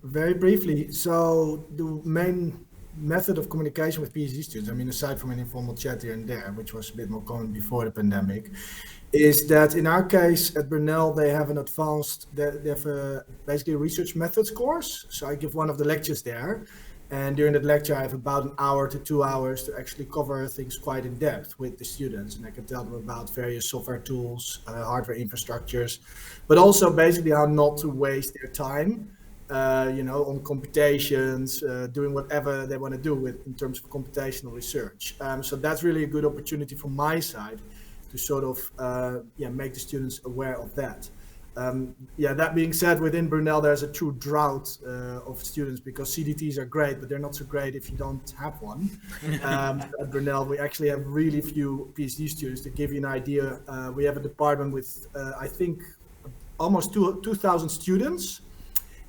very briefly. So the main method of communication with PhD students, I mean, aside from an informal chat here and there, which was a bit more common before the pandemic, is that in our case at Burnell, they have an advanced, they have basically a research methods course. So I give one of the lectures there, And during that lecture, I have about an hour to 2 hours to actually cover things quite in depth with the students. And I can tell them about various software tools, hardware infrastructures, but also basically how not to waste their time, on computations, doing whatever they want to do with in terms of computational research. So that's really a good opportunity from my side to sort of make the students aware of that. That being said, within Brunel, there's a true drought of students because CDTs are great, but they're not so great if you don't have one. At Brunel, we actually have really few PhD students. To give you an idea, we have a department with, I think, almost 2,000 students.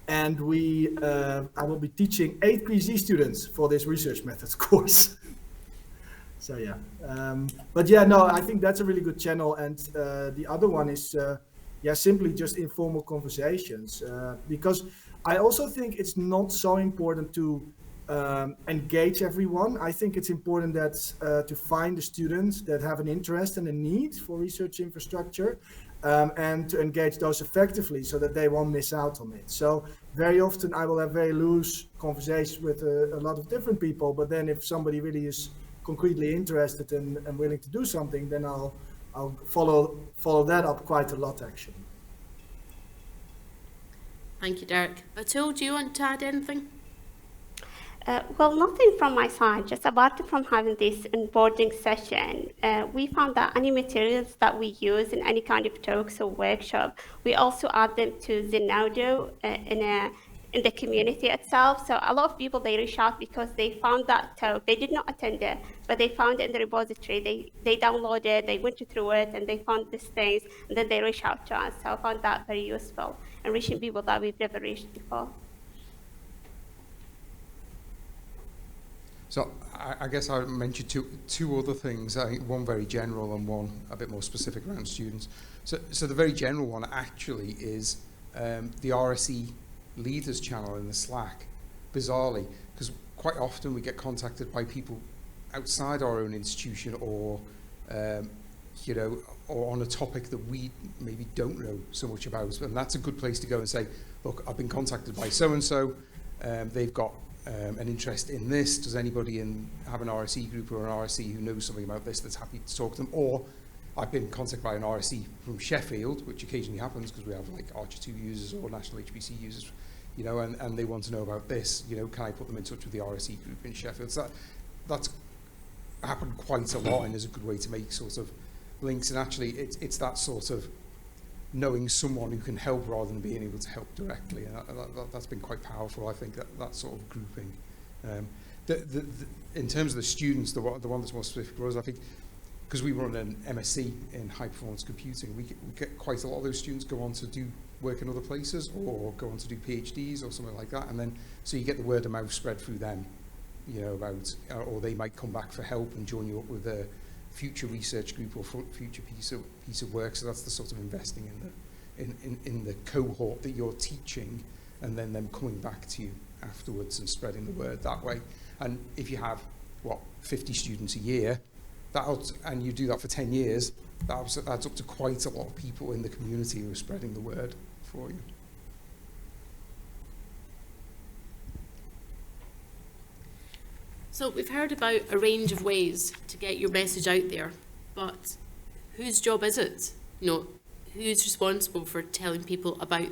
And I will be teaching 8 PhD students for this research methods course. So I think that's a really good channel. And the other one is, simply just informal conversations. Because I also think it's not so important to engage everyone. I think it's important that to find the students that have an interest and a need for research infrastructure, and to engage those effectively so that they won't miss out on it. So very often I will have very loose conversations with a lot of different people, but then if somebody really is concretely interested and willing to do something, then I'll follow that up quite a lot, actually. Thank you, Derek. Batool, do you want to add anything? Well, nothing from my side, just apart from having this onboarding session, we found that any materials that we use in any kind of talks or workshop, we also add them to Zenodo in the community itself. So a lot of people, they reach out because they found that talk. They did not attend it, but they found it in the repository. They downloaded it, they went through it, and they found these things, and then they reach out to us. So I found that very useful in reaching people that we've never reached before. So I guess I would mention two other things, one very general and one a bit more specific around students. So the very general one actually is the RSE leaders channel in the Slack, bizarrely, because quite often we get contacted by people outside our own institution or or on a topic that we maybe don't know so much about, and that's a good place to go and say, look, I've been contacted by so-and-so, they've got an interest in this. Does anybody have an RSE group or an RSE who knows something about this that's happy to talk to them? Or I've been contacted by an RSE from Sheffield, which occasionally happens because we have like Archer 2 users or National HPC users, and they want to know about this. Can I put them in touch with the RSE group in Sheffield? So that's happened quite a lot and is a good way to make sort of links. And actually, it's that sort of knowing someone who can help rather than being able to help directly. And that's been quite powerful, I think, that sort of grouping. In terms of the students, the one that's more specific for us, I think, because we run an MSc in high performance computing, we get quite a lot of those students go on to do work in other places or go on to do PhDs or something like that. And then, so you get the word of mouth spread through them, about, or they might come back for help and join you up with a future research group or future piece of work. So that's the sort of investing in the cohort that you're teaching, and then them coming back to you afterwards and spreading the word that way. And if you have 50 students a year, and you do that for 10 years, that's up to quite a lot of people in the community who are spreading the word for you. So we've heard about a range of ways to get your message out there, but whose job is it? Who's responsible for telling people about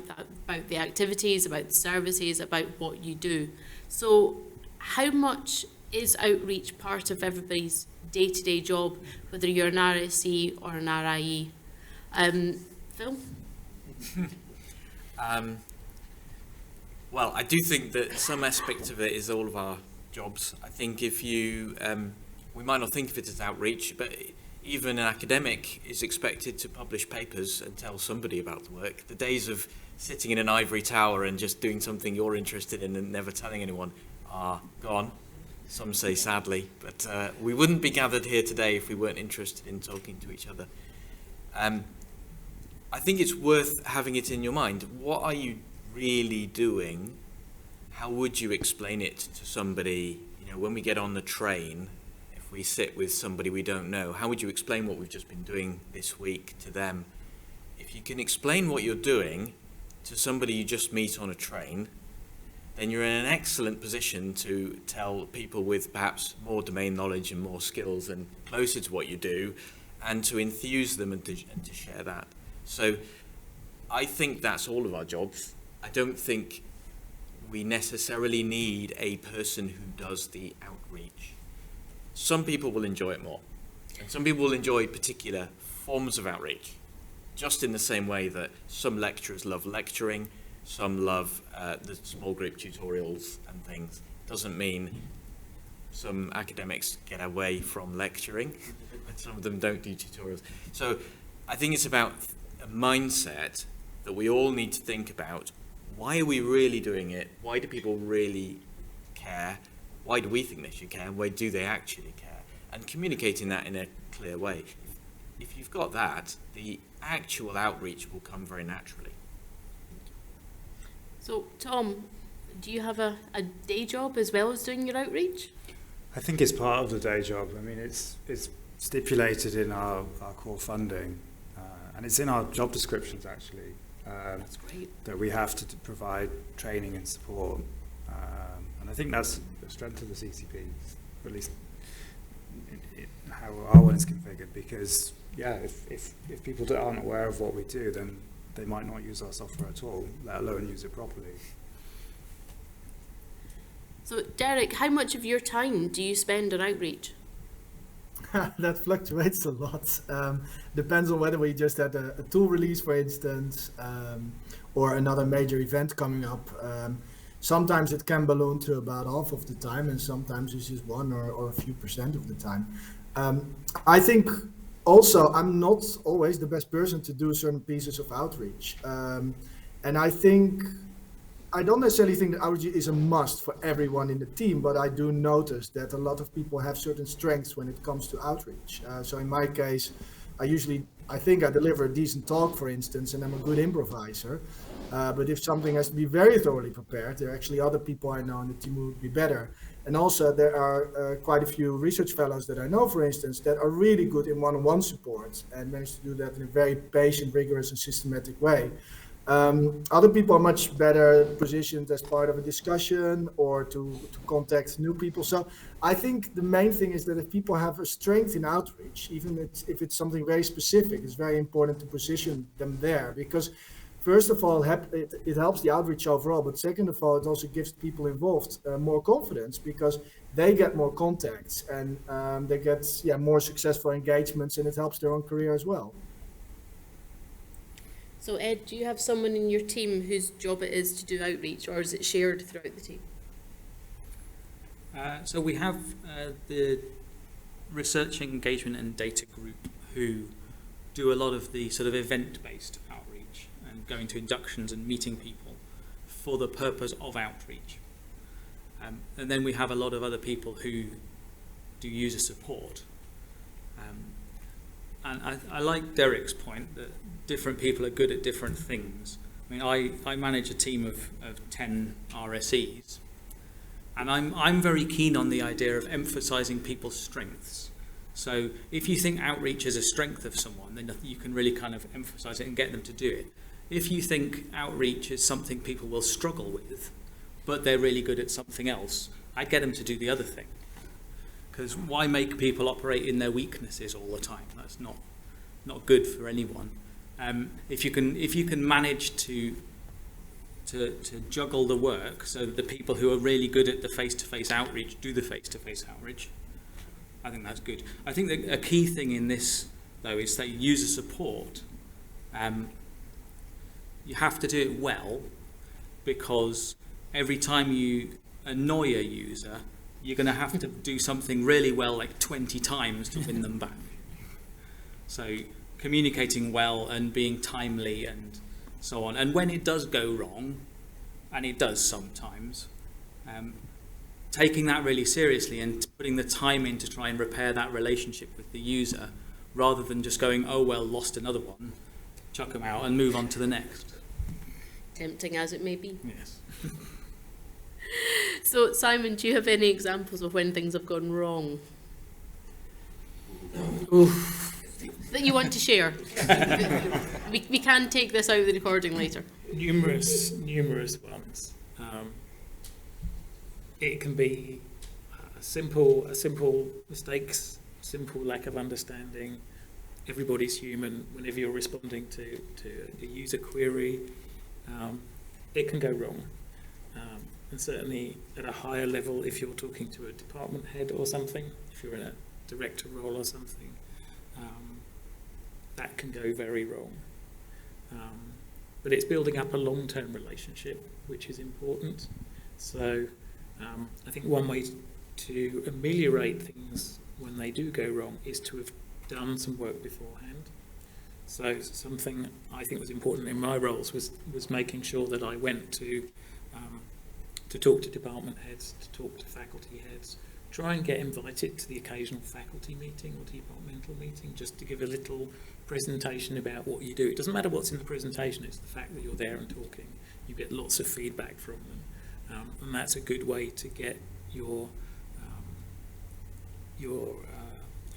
the activities, about the services, about what you do? So how much is outreach part of everybody's day-to-day job, whether you're an RSE or an RIE? Phil? Well, I do think that some aspect of it is all of our jobs. I think if you, we might not think of it as outreach, but even an academic is expected to publish papers and tell somebody about the work. The days of sitting in an ivory tower and just doing something you're interested in and never telling anyone are gone. Some say sadly, but we wouldn't be gathered here today if we weren't interested in talking to each other. I think it's worth having it in your mind. What are you really doing? How would you explain it to somebody, when we get on the train, if we sit with somebody we don't know, how would you explain what we've just been doing this week to them? If you can explain what you're doing to somebody you just meet on a train, then you're in an excellent position to tell people with perhaps more domain knowledge and more skills and closer to what you do, and to enthuse them and to share that. So I think that's all of our jobs. I don't think we necessarily need a person who does the outreach. Some people will enjoy it more, and some people will enjoy particular forms of outreach, just in the same way that some lecturers love lecturing, some love the small group tutorials and things. Doesn't mean some academics get away from lecturing, but some of them don't do tutorials. So I think it's about a mindset that we all need to think about. Why are we really doing it? Why do people really care? Why do we think they should care? And why do they actually care? And communicating that in a clear way. If you've got that, the actual outreach will come very naturally. So, Tom, do you have a day job as well as doing your outreach? I think it's part of the day job. I mean, it's stipulated in our core funding, and it's in our job descriptions, actually. That's great. That we have to provide training and support. And I think that's the strength of the CCP, or at least in how our one is configured, because, yeah, if people aren't aware of what we do, then they might not use our software at all, let alone use it properly. So, Derek, how much of your time do you spend on outreach? That fluctuates a lot. Depends on whether we just had a tool release, for instance, or another major event coming up. Sometimes it can balloon to about half of the time, and sometimes it's just 1 or a few % of the time. I think also I'm not always the best person to do certain pieces of outreach. And I don't necessarily think that outreach is a must for everyone in the team, but I do notice that a lot of people have certain strengths when it comes to outreach. So in my case, I think I deliver a decent talk, for instance, and I'm a good improviser. But if something has to be very thoroughly prepared, there are actually other people I know in the team who would be better. And also there are quite a few research fellows that I know, for instance, that are really good in one-on-one support and manage to do that in a very patient, rigorous, and systematic way. Other people are much better positioned as part of a discussion or to contact new people. So I think the main thing is that if people have a strength in outreach, even if it's something very specific, it's very important to position them there, because first of all, it helps the outreach overall, but second of all, it also gives people involved more confidence, because they get more contacts and they get more successful engagements, and it helps their own career as well. So, Ed, do you have someone in your team whose job it is to do outreach, or is it shared throughout the team? So we have the research engagement and data group who do a lot of the sort of event-based outreach and going to inductions and meeting people for the purpose of outreach. And then we have a lot of other people who do user support. And I like Derek's point that different people are good at different things. I mean, I manage a team of 10 RSEs, and I'm very keen on the idea of emphasizing people's strengths. So if you think outreach is a strength of someone, then you can really kind of emphasize it and get them to do it. If you think outreach is something people will struggle with, but they're really good at something else, I'd get them to do the other thing. Because why make people operate in their weaknesses all the time? That's not good for anyone. If you can manage to juggle the work so that the people who are really good at the face-to-face outreach do the face-to-face outreach, I think that's good. I think that a key thing in this, though, is that user support. You have to do it well, because every time you annoy a user, you're going to have to do something really well like 20 times to win them back. So communicating well and being timely and so on. And when it does go wrong, and it does sometimes, taking that really seriously and putting the time in to try and repair that relationship with the user, rather than just going, oh well, lost another one, chuck them out and move on to the next. Tempting as it may be. Yes. So, Simon, do you have any examples of when things have gone wrong? That you want to share? We can take this out of the recording later. Numerous ones. it can be simple mistakes, simple lack of understanding. Everybody's human. Whenever you're responding to a user query, it can go wrong. And certainly at a higher level, if you're talking to a department head or something, if you're in a director role or something, that can go very wrong. But it's building up a long-term relationship, which is important. So I think one way to ameliorate things when they do go wrong is to have done some work beforehand. So something I think was important in my roles was making sure that I went to talk to department heads, to talk to faculty heads, try and get invited to the occasional faculty meeting or departmental meeting, just to give a little presentation about what you do. It doesn't matter what's in the presentation, it's the fact that you're there and talking. You get lots of feedback from them, and that's a good way to get your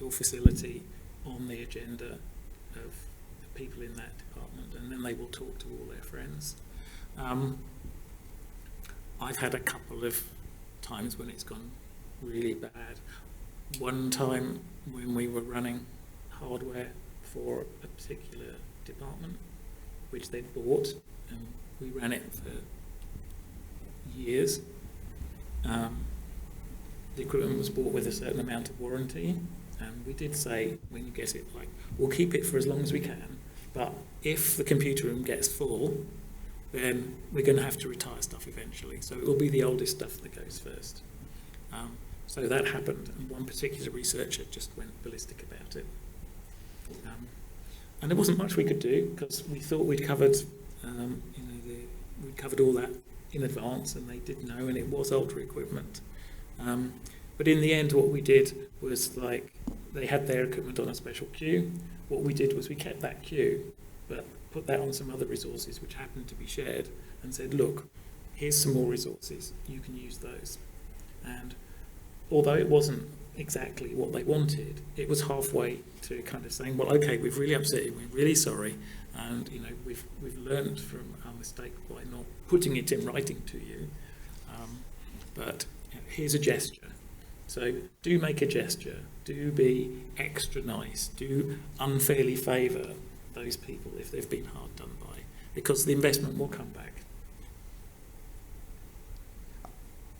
facility on the agenda of the people in that department, and then they will talk to all their friends. I've had a couple of times when it's gone really bad. One time when we were running hardware for a particular department, which they'd bought, and we ran it for years. The equipment was bought with a certain amount of warranty, and we did say, when you get it, like, we'll keep it for as long as we can, but if the computer room gets full, then we're going to have to retire stuff eventually. So it will be the oldest stuff that goes first. So that happened, and one particular researcher just went ballistic about it. And there wasn't much we could do, because we thought we'd covered, we'd covered all that in advance, and they did know, and it was older equipment. But in the end, what we did was, like, they had their equipment on a special queue. What we did was we kept that queue, but put that on some other resources which happened to be shared, and said, look, here's some more resources, you can use those. And although it wasn't exactly what they wanted, it was halfway to kind of saying, well, okay, we've really upset you, we're really sorry, and we've learned from our mistake by not putting it in writing to you, but here's a gesture. So do make a gesture, do be extra nice, do unfairly favour those people if they've been hard done by, because the investment will come back.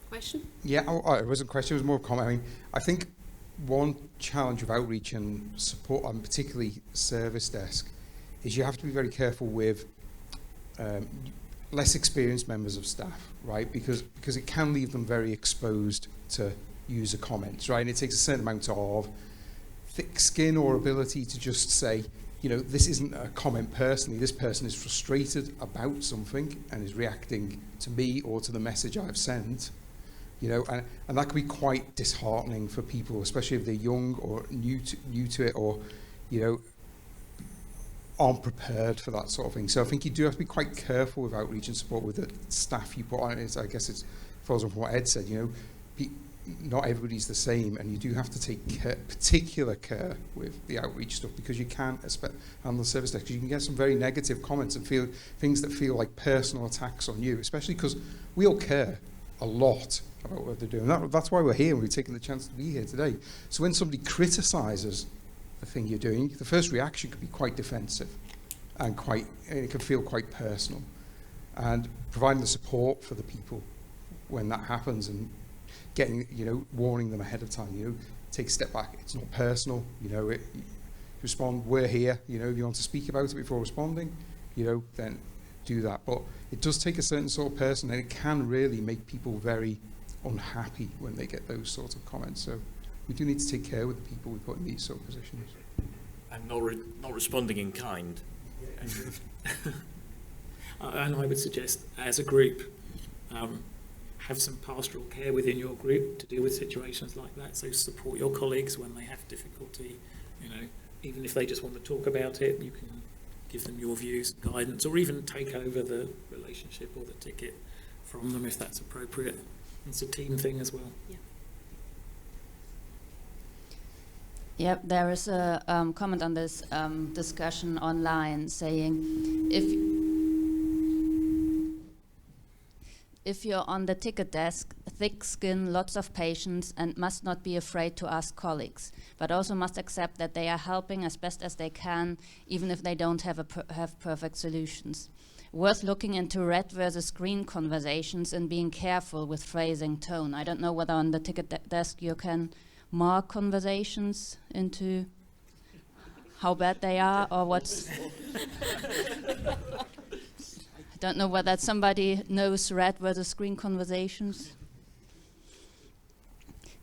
Question? Yeah, it wasn't a question, it was more a comment. I mean, I think one challenge of outreach and support, and particularly service desk, is you have to be very careful with less experienced members of staff, right? Because it can leave them very exposed to user comments, right? And it takes a certain amount of thick skin or ability to just say, this isn't a comment personally, this person is frustrated about something and is reacting to me or to the message I've sent, and that can be quite disheartening for people, especially if they're young or new to it, or, aren't prepared for that sort of thing. So I think you do have to be quite careful with outreach and support with the staff you put on. I guess it falls on what Ed said, not everybody's the same, and you do have to take particular care with the outreach stuff, because you can't handle the service desk, because you can get some very negative comments and feel things that feel like personal attacks on you, especially because we all care a lot about what they're doing. That's why we're here, and we've taken the chance to be here today. So when somebody criticises the thing you're doing, the first reaction could be quite defensive, and it can feel quite personal. And providing the support for the people when that happens, and getting, warning them ahead of time, take a step back. It's not personal, respond, we're here, if you want to speak about it before responding, then do that. But it does take a certain sort of person, and it can really make people very unhappy when they get those sorts of comments. So we do need to take care with the people we put in these sort of positions. And not responding in kind. And I would suggest, as a group, have some pastoral care within your group to deal with situations like that. So support your colleagues when they have difficulty, even if they just want to talk about it, you can give them your views, guidance, or even take over the relationship or the ticket from them if that's appropriate. It's a team thing as well. Yeah. Yep, there is a comment on this discussion online saying, if you're on the ticket desk, thick skin, lots of patience, and must not be afraid to ask colleagues, but also must accept that they are helping as best as they can, even if they don't have perfect solutions. Worth looking into red versus green conversations and being careful with phrasing tone. I don't know whether on the ticket desk you can mark conversations into how bad they are or what's... I don't know whether somebody knows red versus green conversations.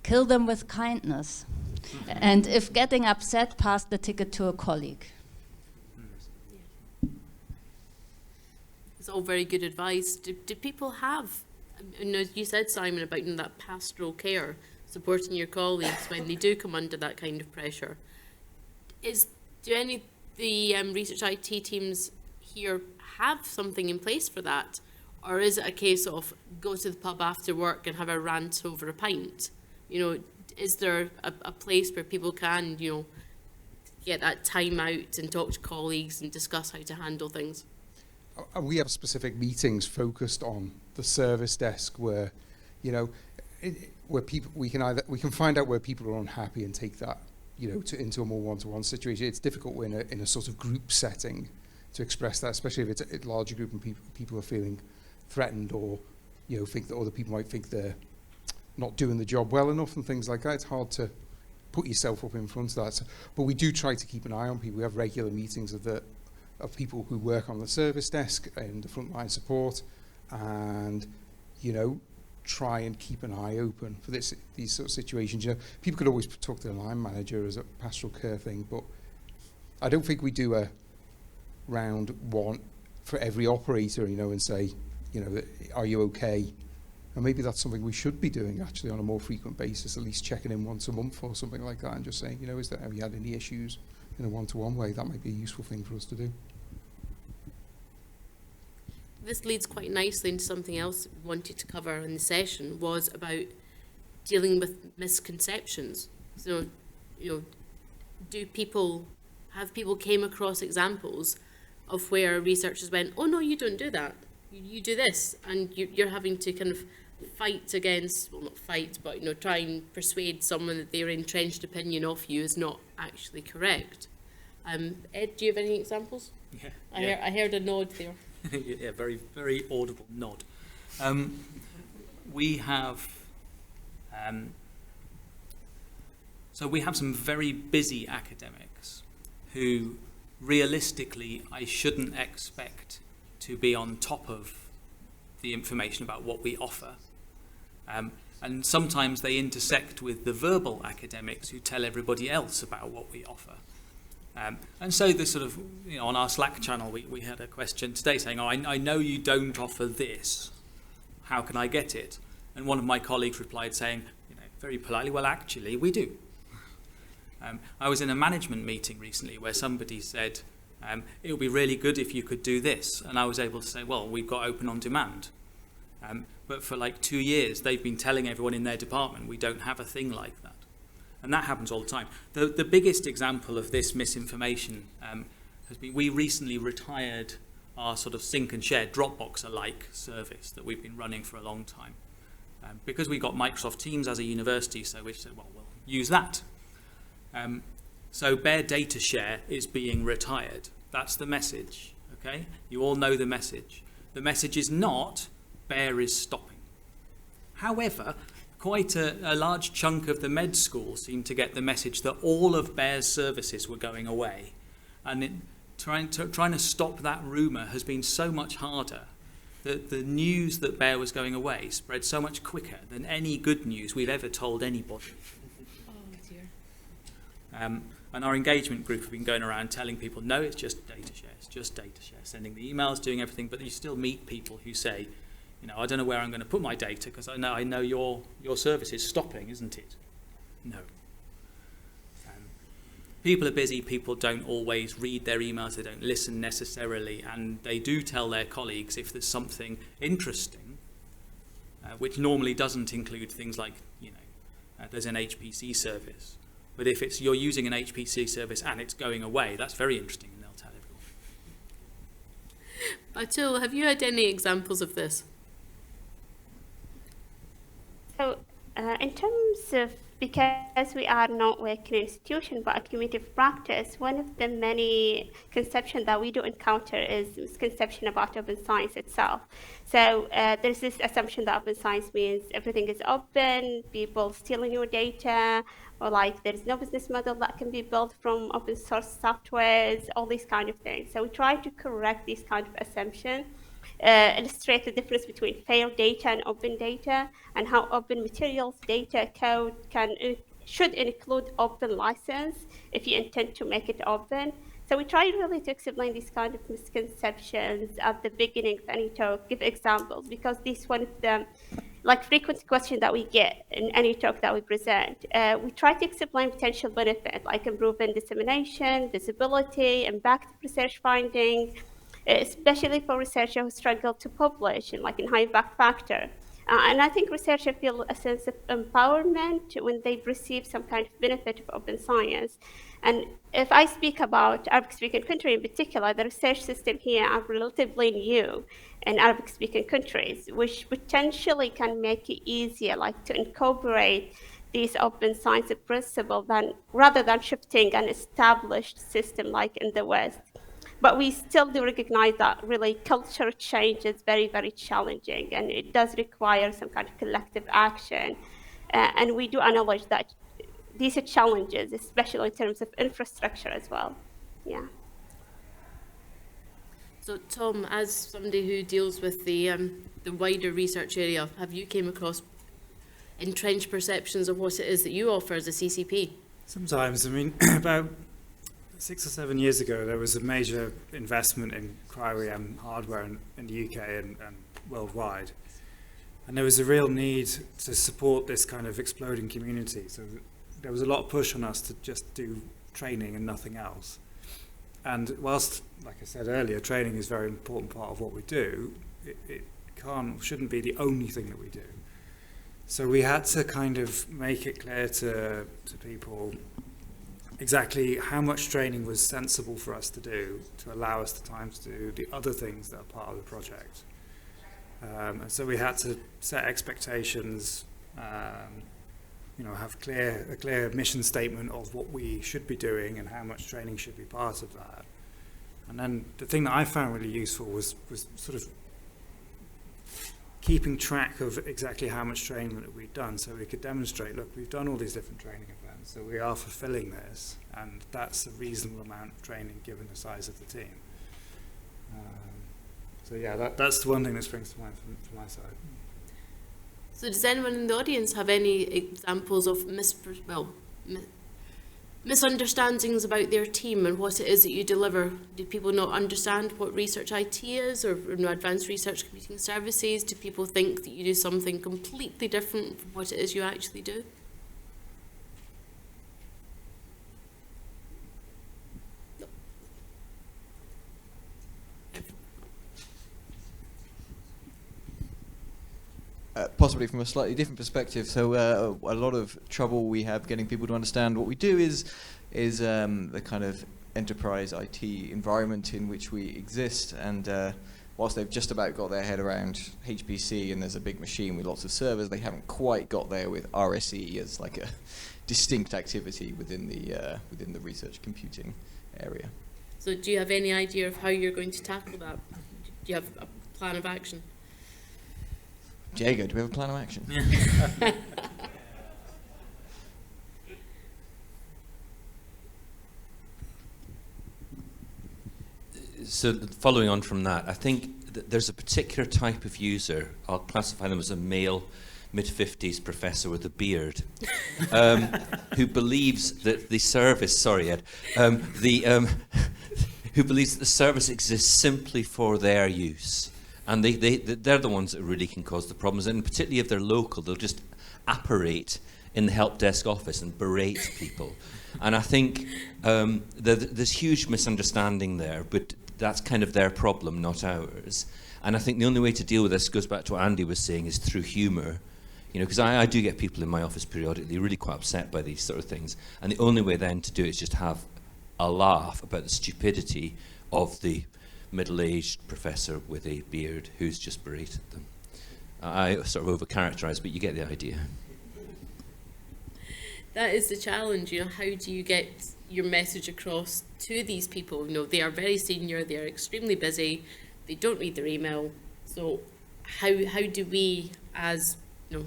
Kill them with kindness. And if getting upset, pass the ticket to a colleague. It's all very good advice. Do people have, you said, Simon, about that pastoral care, supporting your colleagues when they do come under that kind of pressure. Do any of the research IT teams here have something in place for that? Or is it a case of go to the pub after work and have a rant over a pint? Is there a place where people can, get that time out and talk to colleagues and discuss how to handle things? We have specific meetings focused on the service desk where, where people we can find out where people are unhappy and take that, into a more one-to-one situation. It's difficult in a sort of group setting to express that, especially if it's a larger group and people are feeling threatened or, think that other people might think they're not doing the job well enough and things like that. It's hard to put yourself up in front of that. But we do try to keep an eye on people. We have regular meetings of people who work on the service desk and the frontline support, and try and keep an eye open for these sort of situations. People could always talk to the line manager as a pastoral care thing, but I don't think we do a round one for every operator, and say, are you okay? And maybe that's something we should be doing actually on a more frequent basis, at least checking in once a month or something like that, and just saying, have you had any issues in a one-to-one way? That might be a useful thing for us to do. This leads quite nicely into something else we wanted to cover in the session, was about dealing with misconceptions. So, have people came across examples of where researchers went, oh no, you don't do that, you do this, and you're having to kind of fight against, well, not fight, but try and persuade someone that their entrenched opinion of you is not actually correct. Ed, do you have any examples? Yeah. I heard a nod there. Yeah, very, very audible nod. We have some very busy academics who realistically I shouldn't expect to be on top of the information about what we offer. And sometimes they intersect with the verbal academics who tell everybody else about what we offer. And so the sort of, on our Slack channel, we had a question today saying, I know you don't offer this. How can I get it? And one of my colleagues replied saying, very politely, well, actually, we do. I was in a management meeting recently where somebody said, it would be really good if you could do this. And I was able to say, well, we've got open on demand. But for like 2 years, they've been telling everyone in their department, we don't have a thing like that. And that happens all the time. The biggest example of this misinformation has been, we recently retired our sort of sync and share Dropbox-alike service that we've been running for a long time. Because we got Microsoft Teams as a university, so we said, well, we'll use that. So Bare Data Share is being retired. That's the message, okay? You all know the message. The message is not, Bare is stopping. However, quite a large chunk of the med school seemed to get the message that all of Bare's services were going away. And trying to stop that rumour has been so much harder. The news that Bare was going away spread so much quicker than any good news we've ever told anybody. Oh dear. And our engagement group have been going around telling people, no, it's just data share, sending the emails, doing everything, but you still meet people who say, I don't know where I'm going to put my data because I know your service is stopping, isn't it? No. People are busy, people don't always read their emails, they don't listen necessarily, and they do tell their colleagues if there's something interesting, which normally doesn't include things like, there's an HPC service. But if you're using an HPC service and it's going away, that's very interesting, and they'll tell everyone. Batool, have you had any examples of this? So, in terms of, because we are not like an institution but a community of practice, one of the many conceptions that we do encounter is misconception about open science itself. So there's this assumption that open science means everything is open, people stealing your data, or like there's no business model that can be built from open source softwares, all these kind of things. So we try to correct these kind of assumptions. Illustrate the difference between failed data and open data, and how open materials, data, code should include open license if you intend to make it open. So we try really to explain these kind of misconceptions at the beginning of any talk, give examples, because this is one of the frequent question that we get in any talk that we present. We try to explain potential benefit, like improving dissemination, visibility, impact of research findings, especially for researchers who struggle to publish in high impact factor. And I think researchers feel a sense of empowerment when they receive some kind of benefit of open science. And if I speak about Arabic-speaking country in particular, the research system here are relatively new in Arabic-speaking countries, which potentially can make it easier to incorporate these open science principles rather than shifting an established system like in the West. But we still do recognize that really culture change is very, very challenging, and it does require some kind of collective action. And we do acknowledge that these are challenges, especially in terms of infrastructure as well. Yeah. So Tom, as somebody who deals with the wider research area, have you came across entrenched perceptions of what it is that you offer as a CCP? Sometimes. I mean, about 6 or 7 years ago, there was a major investment in cryo-EM hardware in the UK and worldwide. And there was a real need to support this kind of exploding community. So there was a lot of push on us to just do training and nothing else. And whilst, like I said earlier, training is a very important part of what we do, it shouldn't be the only thing that we do. So we had to kind of make it clear to people exactly how much training was sensible for us to do to allow us the time to do the other things that are part of the project. And so we had to set expectations, have a clear mission statement of what we should be doing and how much training should be part of that. And then the thing that I found really useful was sort of keeping track of exactly how much training that we'd done, so we could demonstrate, look, we've done all these different training events, so we are fulfilling this, and that's a reasonable amount of training given the size of the team. So yeah, that's the one thing that springs to mind from my side. So does anyone in the audience have any examples of misunderstandings about their team and what it is that you deliver? Do people not understand what research IT is, or advanced research computing services? Do people think that you do something completely different from what it is you actually do? Possibly from a slightly different perspective. So a lot of trouble we have getting people to understand what we do is the kind of enterprise IT environment in which we exist. And whilst they've just about got their head around HPC and there's a big machine with lots of servers, they haven't quite got there with RSE as like a distinct activity within the research computing area. So do you have any idea of how you're going to tackle that? Do you have a plan of action? Jago, do we have a plan of action? So following on from that, I think that there's a particular type of user, I'll classify them as a male, mid-50s professor with a beard, who believes that the service, sorry Ed, who believes that the service exists simply for their use. And they're the ones that really can cause the problems. And particularly if they're local, they'll just apparate in the help desk office and berate people. And I think there's huge misunderstanding there, but that's kind of their problem, not ours. And I think the only way to deal with this goes back to what Andy was saying, is through humour. You know, because I do get people in my office periodically really quite upset by these sort of things. And the only way then to do it is just have a laugh about the stupidity of the middle-aged professor with a beard who's just berated them. I sort of overcharacterise, but you get the idea. That is the challenge, you know, how do you get your message across to these people? You know, they are very senior, they are extremely busy, they don't read their email. So how do we, as you know,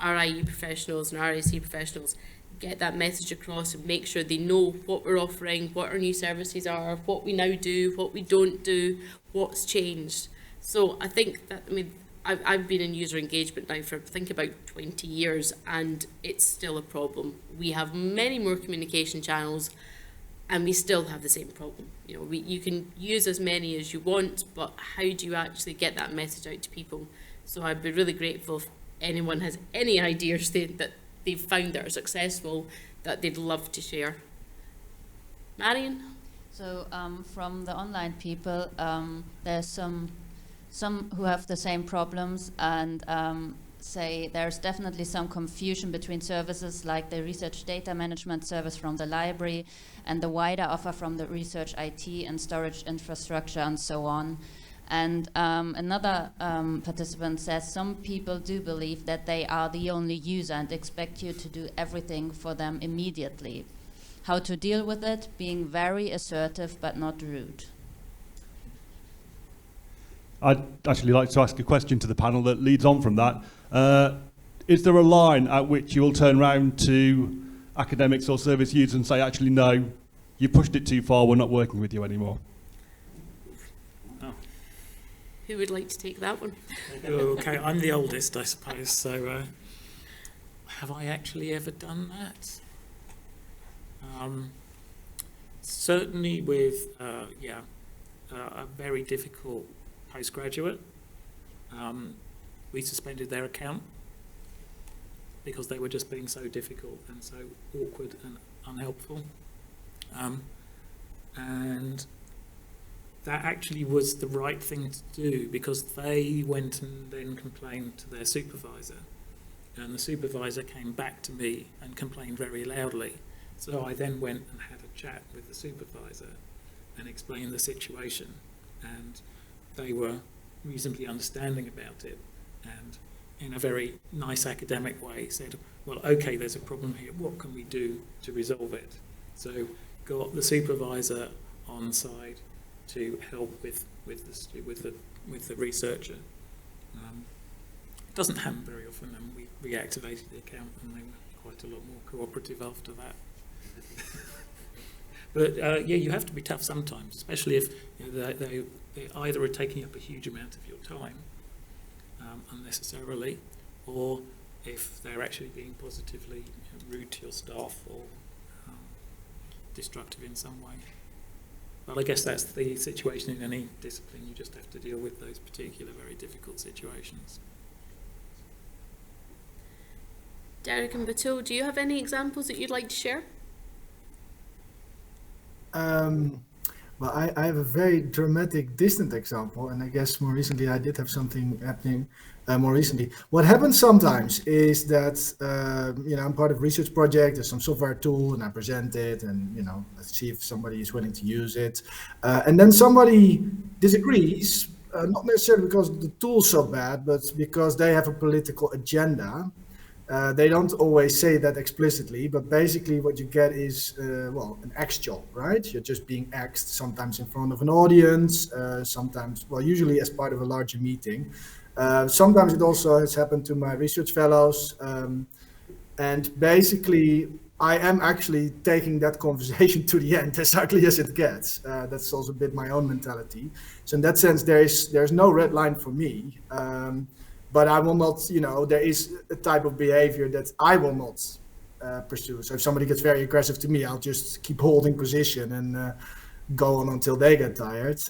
RIE professionals and RIC professionals, get that message across and make sure they know what we're offering, what our new services are, what we now do, what we don't do, what's changed. So I think that, I mean, I've been in user engagement now for, I think, about 20 years, and it's still a problem. We have many more communication channels, and we still have the same problem. You know, you can use as many as you want, but how do you actually get that message out to people? So I'd be really grateful if anyone has any ideas that they've found that are successful that they'd love to share. Marion? So from the online people, there's some who have the same problems and say there's definitely some confusion between services like the research data management service from the library and the wider offer from the research IT and storage infrastructure and so on. And another participant says some people do believe that they are the only user and expect you to do everything for them immediately. How to deal with it? Being very assertive but not rude. I'd actually like to ask a question to the panel that leads on from that. Is there a line at which you'll turn around to academics or service users and say, actually, no, you pushed it too far, we're not working with you anymore? Oh. Who would like to take that one? Okay, I'm the oldest, I suppose, so have I actually ever done that? Certainly with, a very difficult postgraduate. We suspended their account because they were just being so difficult and so awkward and unhelpful. And that actually was the right thing to do because they went and then complained to their supervisor. And the supervisor came back to me and complained very loudly. So I then went and had a chat with the supervisor and explained the situation. And they were reasonably understanding about it and in a very nice academic way said, well, okay, there's a problem here, what can we do to resolve it? So got the supervisor on side to help with the researcher. It doesn't happen very often, and we reactivated the account and they were quite a lot more cooperative after that. But yeah, you have to be tough sometimes, especially if they either are taking up a huge amount of your time unnecessarily, or if they're actually being positively rude to your staff or destructive in some way. But I guess that's the situation in any discipline. You just have to deal with those particular very difficult situations. Derek and Batool, do you have any examples that you'd like to share? Well, I have a very dramatic, distant example, and I guess more recently I did have something happening more recently. What happens sometimes is that, I'm part of a research project, there's some software tool, and I present it, and, let's see if somebody is willing to use it. And then somebody disagrees, not necessarily because the tool's so bad, but because they have a political agenda. They don't always say that explicitly, but basically what you get is, an X job, right? You're just being X'd, sometimes in front of an audience, sometimes, usually as part of a larger meeting. Sometimes it also has happened to my research fellows. And basically, I am actually taking that conversation to the end, as ugly as it gets. That's also a bit my own mentality. So in that sense, there's no red line for me. But I will not, there is a type of behavior that I will not pursue. So if somebody gets very aggressive to me, I'll just keep holding position and go on until they get tired,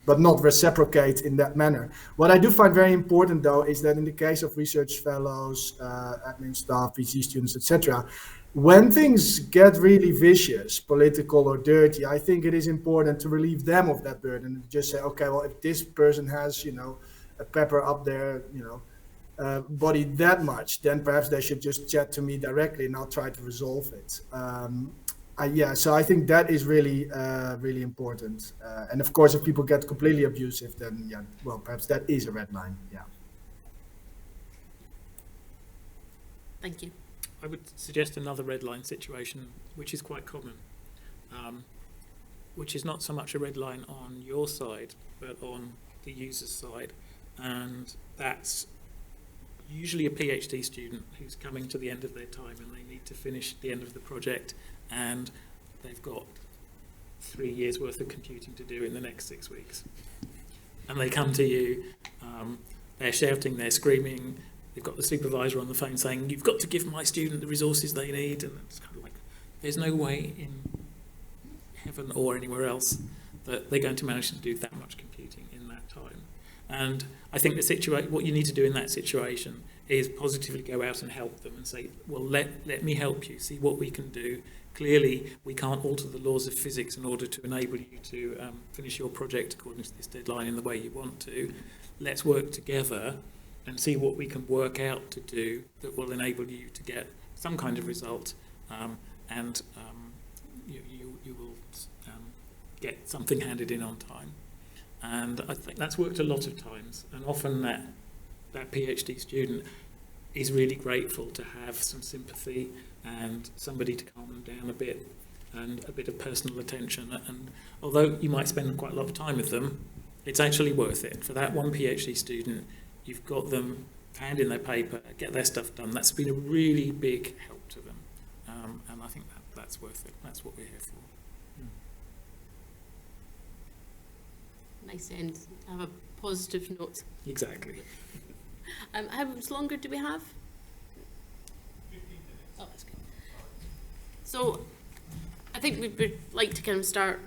but not reciprocate in that manner. What I do find very important, though, is that in the case of research fellows, admin staff, PhD students, etc., when things get really vicious, political or dirty, I think it is important to relieve them of that burden and just say, okay, well, if this person has, a pepper up their, body that much, then perhaps they should just chat to me directly and I'll try to resolve it. So I think that is really, really important. And of course, if people get completely abusive, then perhaps that is a red line. Yeah. Thank you. I would suggest another red line situation, which is quite common, which is not so much a red line on your side, but on the user's side. And that's usually a PhD student who's coming to the end of their time and they need to finish the end of the project, and they've got 3 years worth of computing to do in the next 6 weeks. And they come to you, they're shouting, they're screaming, they've got the supervisor on the phone saying, you've got to give my student the resources they need, and it's kind of like, there's no way in heaven or anywhere else that they're going to manage to do that much computing in that time. And I think what you need to do in that situation is positively go out and help them and say, well, let me help you, see what we can do. Clearly, we can't alter the laws of physics in order to enable you to finish your project according to this deadline in the way you want to. Let's work together and see what we can work out to do that will enable you to get some kind of result, and you will get something handed in on time. And I think that's worked a lot of times, and often that PhD student is really grateful to have some sympathy and somebody to calm them down a bit and a bit of personal attention. And although you might spend quite a lot of time with them, it's actually worth it. For that one PhD student, you've got them hand in their paper, get their stuff done. That's been a really big help to them. And I think that's worth it. That's what we're here for. Nice end. Have a positive note. Exactly. How much longer do we have? 15 minutes. Oh, that's good. So, I think we would like to kind of start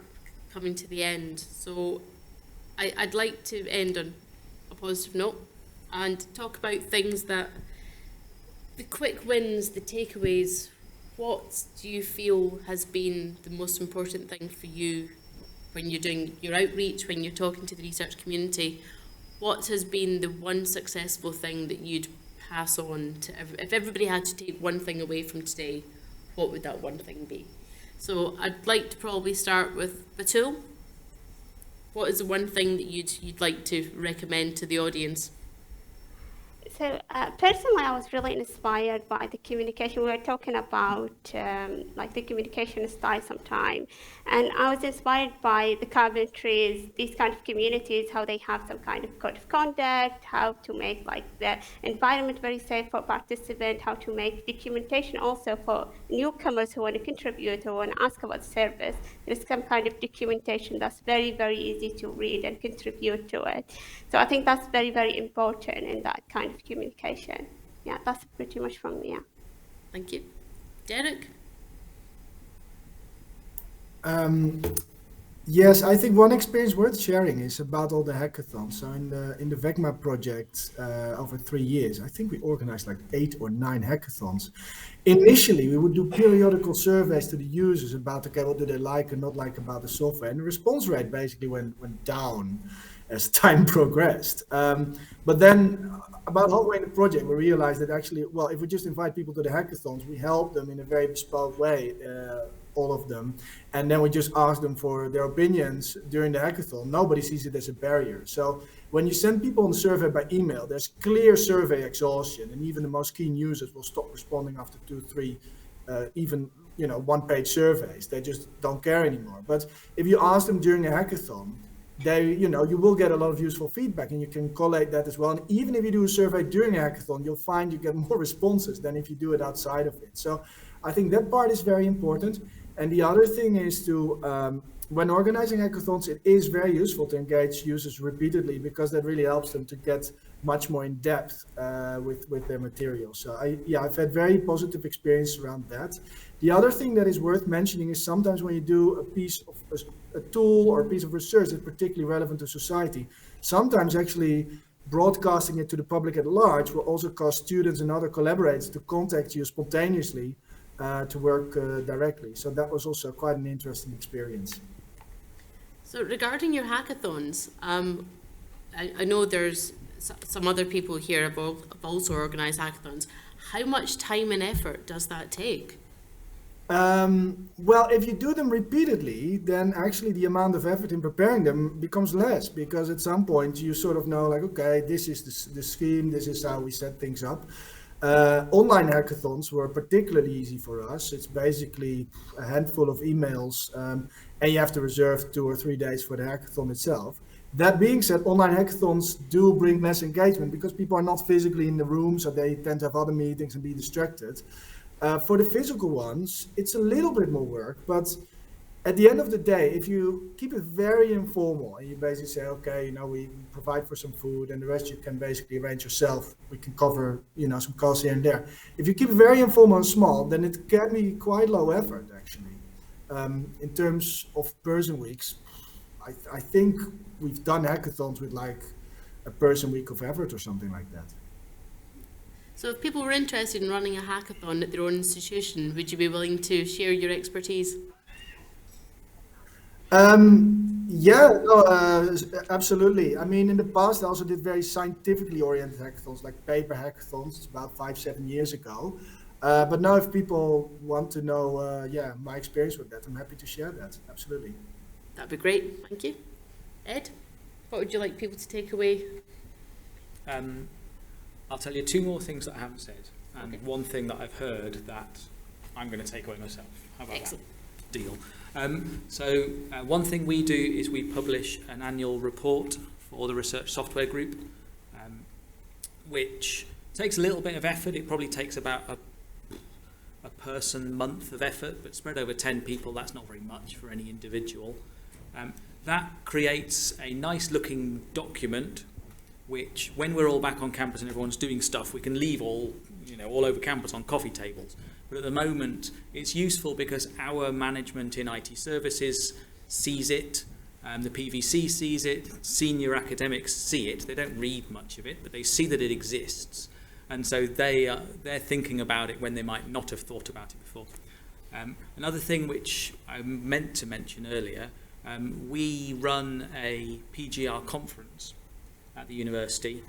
coming to the end. So, I'd like to end on a positive note and talk about things that, the quick wins, the takeaways. What do you feel has been the most important thing for you when you're doing your outreach, when you're talking to the research community? What has been the one successful thing that you'd pass on to if everybody had to take one thing away from today, what would that one thing be? So I'd like to probably start with Batool. What is the one thing that you'd like to recommend to the audience? So personally, I was really inspired by the communication. We were talking about like the communication style sometime, and I was inspired by the Carpentries, these kind of communities, how they have some kind of code of conduct, how to make like the environment very safe for participants, how to make documentation also for newcomers who want to contribute or want to ask about service. There's some kind of documentation that's very, very easy to read and contribute to it. So I think that's very, very important in that kind of communication. Yeah, that's pretty much from me. Yeah. Thank you. Derek? Yes, I think one experience worth sharing is about all the hackathons. So in the VECMA project, over 3 years, I think we organized like 8 or 9 hackathons. Initially, we would do periodical surveys to the users about, okay, what do they like and not like about the software? And the response rate basically went down as time progressed. But then about halfway in the project, we realized that actually, well, if we just invite people to the hackathons, we help them in a very bespoke way, all of them. And then we just ask them for their opinions during the hackathon. Nobody sees it as a barrier. So when you send people on the survey by email, there's clear survey exhaustion, and even the most keen users will stop responding after 2, 3, even one-page surveys. They just don't care anymore. But if you ask them during a hackathon, you will get a lot of useful feedback, and you can collate that as well. And even if you do a survey during a hackathon, you'll find you get more responses than if you do it outside of it. So I think that part is very important. And the other thing is to, when organizing hackathons, it is very useful to engage users repeatedly, because that really helps them to get much more in depth with their material. So I've had very positive experience around that. The other thing that is worth mentioning is sometimes when you do a piece of a tool or a piece of research that's particularly relevant to society, sometimes actually broadcasting it to the public at large will also cause students and other collaborators to contact you spontaneously to work directly. So that was also quite an interesting experience. So regarding your hackathons, I know there's some other people here have also organized hackathons. How much time and effort does that take? Well, if you do them repeatedly, then actually the amount of effort in preparing them becomes less, because at some point you sort of know, like, okay, this is the scheme, this is how we set things up. Online hackathons were particularly easy for us. It's basically a handful of emails, and you have to reserve 2 or 3 days for the hackathon itself. That being said, online hackathons do bring less engagement because people are not physically in the room, so they tend to have other meetings and be distracted. For the physical ones, it's a little bit more work, but at the end of the day, if you keep it very informal and you basically say, okay, we provide for some food and the rest you can basically arrange yourself. We can cover, some costs here and there. If you keep it very informal and small, then it can be quite low effort, actually. In terms of person weeks, I think we've done hackathons with like a person week of effort or something like that. So if people were interested in running a hackathon at their own institution, would you be willing to share your expertise? Absolutely. I mean, in the past, I also did very scientifically oriented hackathons, like paper hackathons. It's about 5-7 years ago. But now if people want to know, my experience with that, I'm happy to share that. Absolutely. That'd be great. Thank you. Ed, what would you like people to take away? I'll tell you 2 more things that I haven't said, and one thing that I've heard that I'm going to take away myself. How about Excellent. that? Deal. One thing we do is we publish an annual report for the Research Software Group, which takes a little bit of effort. It probably takes about a person month of effort, but spread over 10 people, that's not very much for any individual. That creates a nice looking document which, when we're all back on campus and everyone's doing stuff, we can leave all over campus on coffee tables. But at the moment, it's useful because our management in IT services sees it, the PVC sees it, senior academics see it. They don't read much of it, but they see that it exists. And so they're thinking about it when they might not have thought about it before. Another thing which I meant to mention earlier, we run a PGR conference at the university.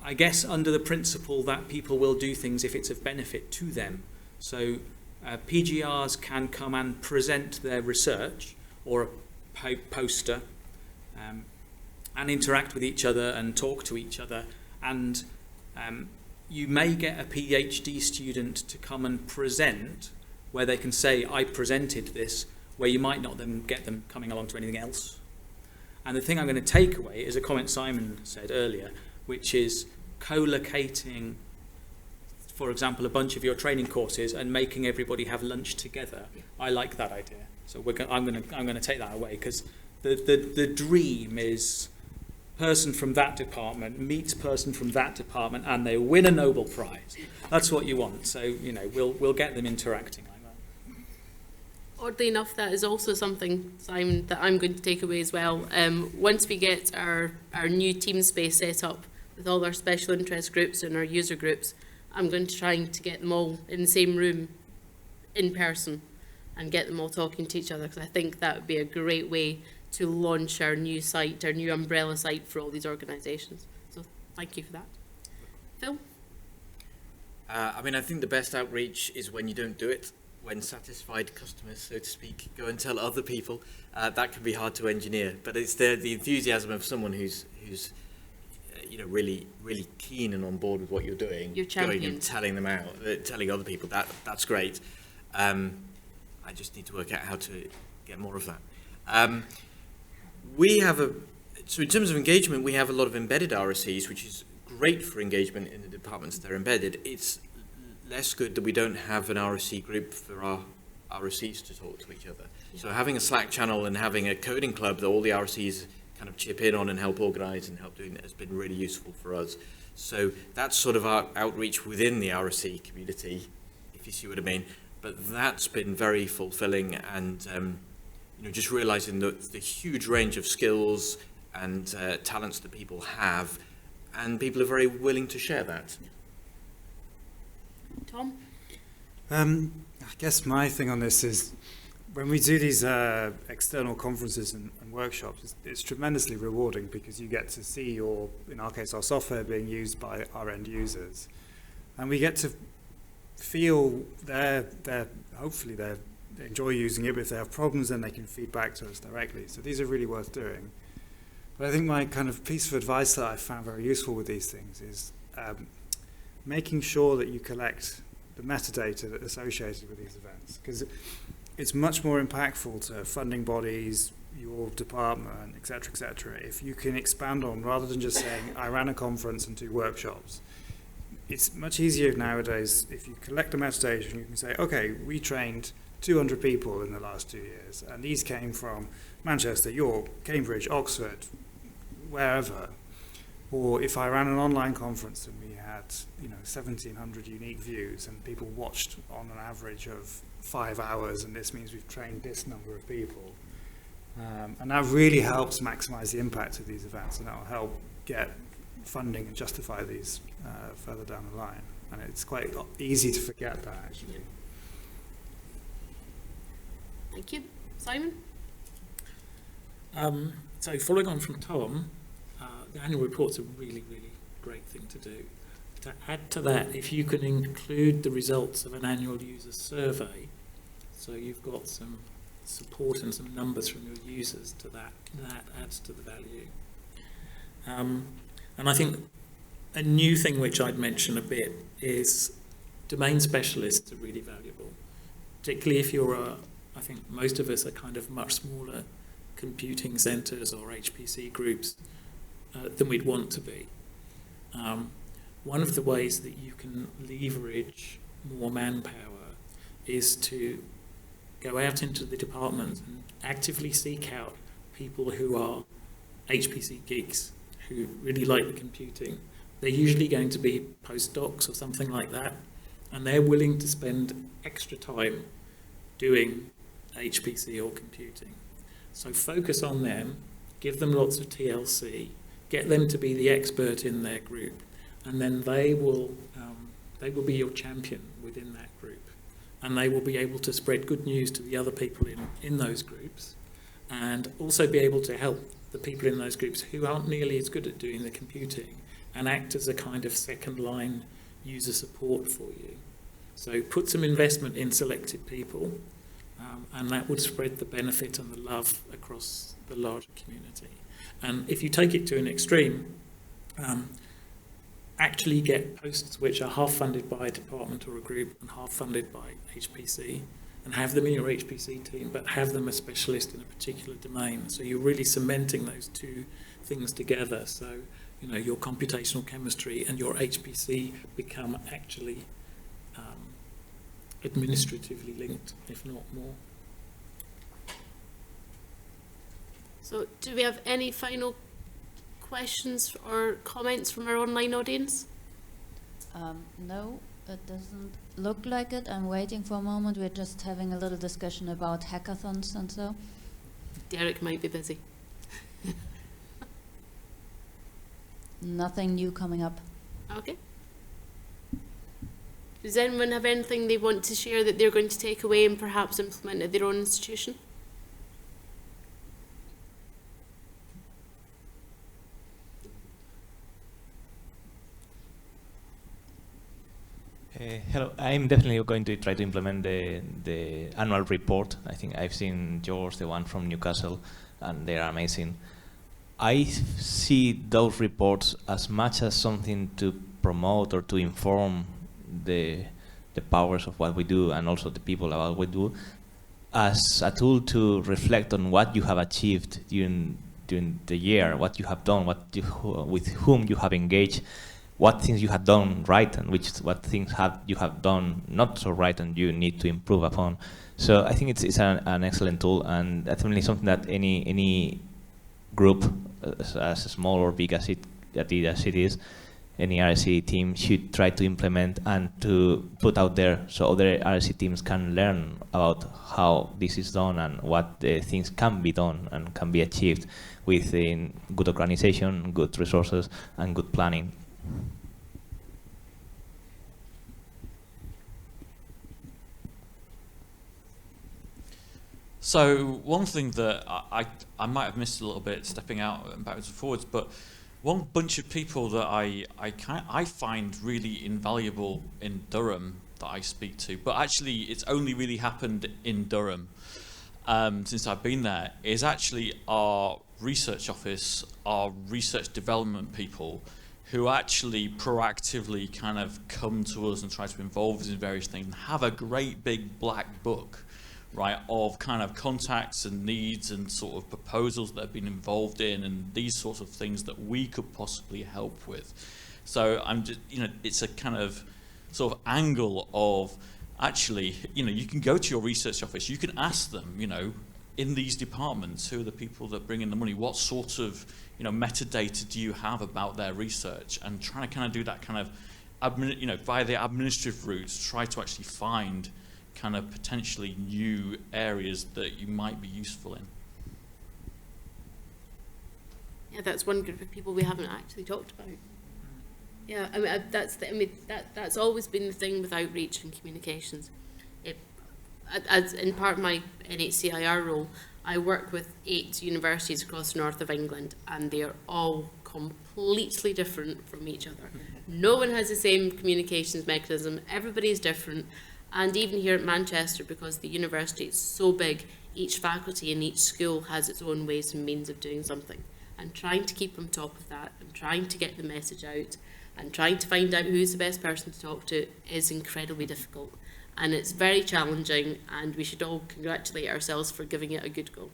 I guess under the principle that people will do things if it's of benefit to them. So PGRs can come and present their research or a poster and interact with each other and talk to each other. And you may get a PhD student to come and present where they can say, I presented this, where you might not then get them coming along to anything else. And the thing I'm going to take away is a comment Simon said earlier, which is co-locating, for example, a bunch of your training courses and making everybody have lunch together. I like that idea. So I'm going to take that away, because the dream is person from that department meets person from that department and they win a Nobel Prize. That's what you want. So we'll get them interacting like that. Oddly enough, that is also something, Simon, that I'm going to take away as well. Once we get our new team space set up with all our special interest groups and our user groups, I'm going to try to get them all in the same room in person and get them all talking to each other, because I think that would be a great way to launch our new site, our new umbrella site for all these organisations. So thank you for that. Phil? I think the best outreach is when you don't do it, when satisfied customers, so to speak, go and tell other people. That can be hard to engineer, but it's the enthusiasm of someone who's really, really keen and on board with what you're doing. Your champion. Going and telling them out, telling other people, that's great. I just need to work out how to get more of that. So in terms of engagement, we have a lot of embedded RSEs, which is great for engagement in the departments that are embedded. It's less good that we don't have an RSE group for our RSEs to talk to each other. Yeah. So having a Slack channel and having a coding club that all the RSEs kind of chip in on and help organize and help doing that has been really useful for us. So that's sort of our outreach within the RSE community, if you see what I mean. But that's been very fulfilling, and just realizing the huge range of skills and talents that people have, and people are very willing to share that. Tom? I guess my thing on this is, when we do these external conferences and workshops, it's tremendously rewarding, because you get to see in our case, our software being used by our end users, and we get to feel hopefully they enjoy using it, but if they have problems, then they can feed back to us directly. So these are really worth doing. But I think my kind of piece of advice that I found very useful with these things is making sure that you collect the metadata that associated with these events, because it's much more impactful to funding bodies, your department, etc., if you can expand on, rather than just saying, I ran a conference and 2 workshops. It's much easier nowadays if you collect the metadata and you can say, okay, we trained 200 people in the last 2 years, and these came from Manchester, York, Cambridge, Oxford, wherever. Or if I ran an online conference and we had, 1,700 unique views and people watched on an average of 5 hours, and this means we've trained this number of people. And that really helps maximize the impact of these events, and that will help get funding and justify these further down the line. And it's quite easy to forget that, actually. Thank you. Simon? So following on from Tom, the annual report's a really, really great thing to do. To add to that, if you can include the results of an annual user survey, so you've got some support and some numbers from your users to that adds to the value. And I think a new thing which I'd mention a bit is domain specialists are really valuable, particularly if you're I think most of us are kind of much smaller computing centres or HPC groups than we'd want to be. One of the ways that you can leverage more manpower is to go out into the department and actively seek out people who are HPC geeks, who really like the computing. They're usually going to be postdocs or something like that, and they're willing to spend extra time doing HPC or computing. So focus on them, give them lots of TLC, get them to be the expert in their group, and then they will be your champion within that group, and they will be able to spread good news to the other people in those groups, and also be able to help the people in those groups who aren't nearly as good at doing the computing and act as a kind of second line user support for you. So put some investment in selected people, and that would spread the benefit and the love across the larger community. And if you take it to an extreme, actually get posts which are half funded by a department or a group and half funded by HPC, and have them in your HPC team, but have them a specialist in a particular domain. So you're really cementing those two things together. So, your computational chemistry and your HPC become actually administratively linked, if not more. So do we have any final questions or comments from our online audience? No, it doesn't look like it. I'm waiting for a moment. We're just having a little discussion about hackathons and so. Derek might be busy. Nothing new coming up. Okay. Does anyone have anything they want to share that they're going to take away and perhaps implement at their own institution? Hello, I'm definitely going to try to implement the annual report. I think I've seen yours, the one from Newcastle, and they are amazing. I see those reports as much as something to promote or to inform the powers of what we do and also the people about what we do, as a tool to reflect on what you have achieved during the year, what you have done, with whom you have engaged, what things you have done right and what things you have done not so right and you need to improve upon. So I think it's an excellent tool, and definitely something that any group, as small or big as it is, any RSC team should try to implement and to put out there so other RSC teams can learn about how this is done and what things can be done and can be achieved within good organization, good resources, and good planning. So one thing that I might have missed a little bit stepping out and backwards and forwards, but one bunch of people that I find really invaluable in Durham that I speak to, but actually it's only really happened in Durham since I've been there, is actually our research office, our research development people who actually proactively kind of come to us and try to involve us in various things, and have a great big black book, right, of kind of contacts and needs and sort of proposals that have been involved in, and these sorts of things that we could possibly help with. So I'm just, it's a kind of sort of angle of actually, you can go to your research office, you can ask them, in these departments, who are the people that bring in the money, what sort of, metadata do you have about their research, and trying to kind of do that kind of, via the administrative routes, try to actually find kind of potentially new areas that you might be useful in. Yeah, that's one group of people we haven't actually talked about. Yeah, that's always been the thing with outreach and communications. As in part of my NHCIR role, I work with 8 universities across the north of England, and they are all completely different from each other. No one has the same communications mechanism. Everybody is different. And even here at Manchester, because the university is so big, each faculty in each school has its own ways and means of doing something. And trying to keep on top of that, and trying to get the message out, and trying to find out who's the best person to talk to is incredibly difficult. And it's very challenging, and we should all congratulate ourselves for giving it a good go.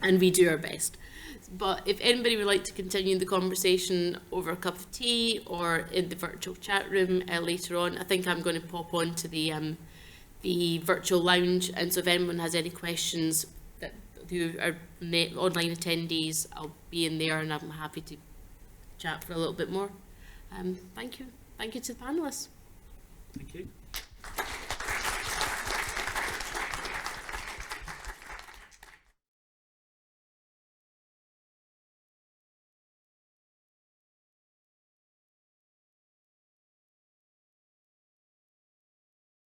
And we do our best. But if anybody would like to continue the conversation over a cup of tea or in the virtual chat room later on, I think I'm going to pop on to the virtual lounge. And so if anyone has any questions who are online attendees, I'll be in there, and I'm happy to chat for a little bit more. Thank you. Thank you to the panellists. Thank you.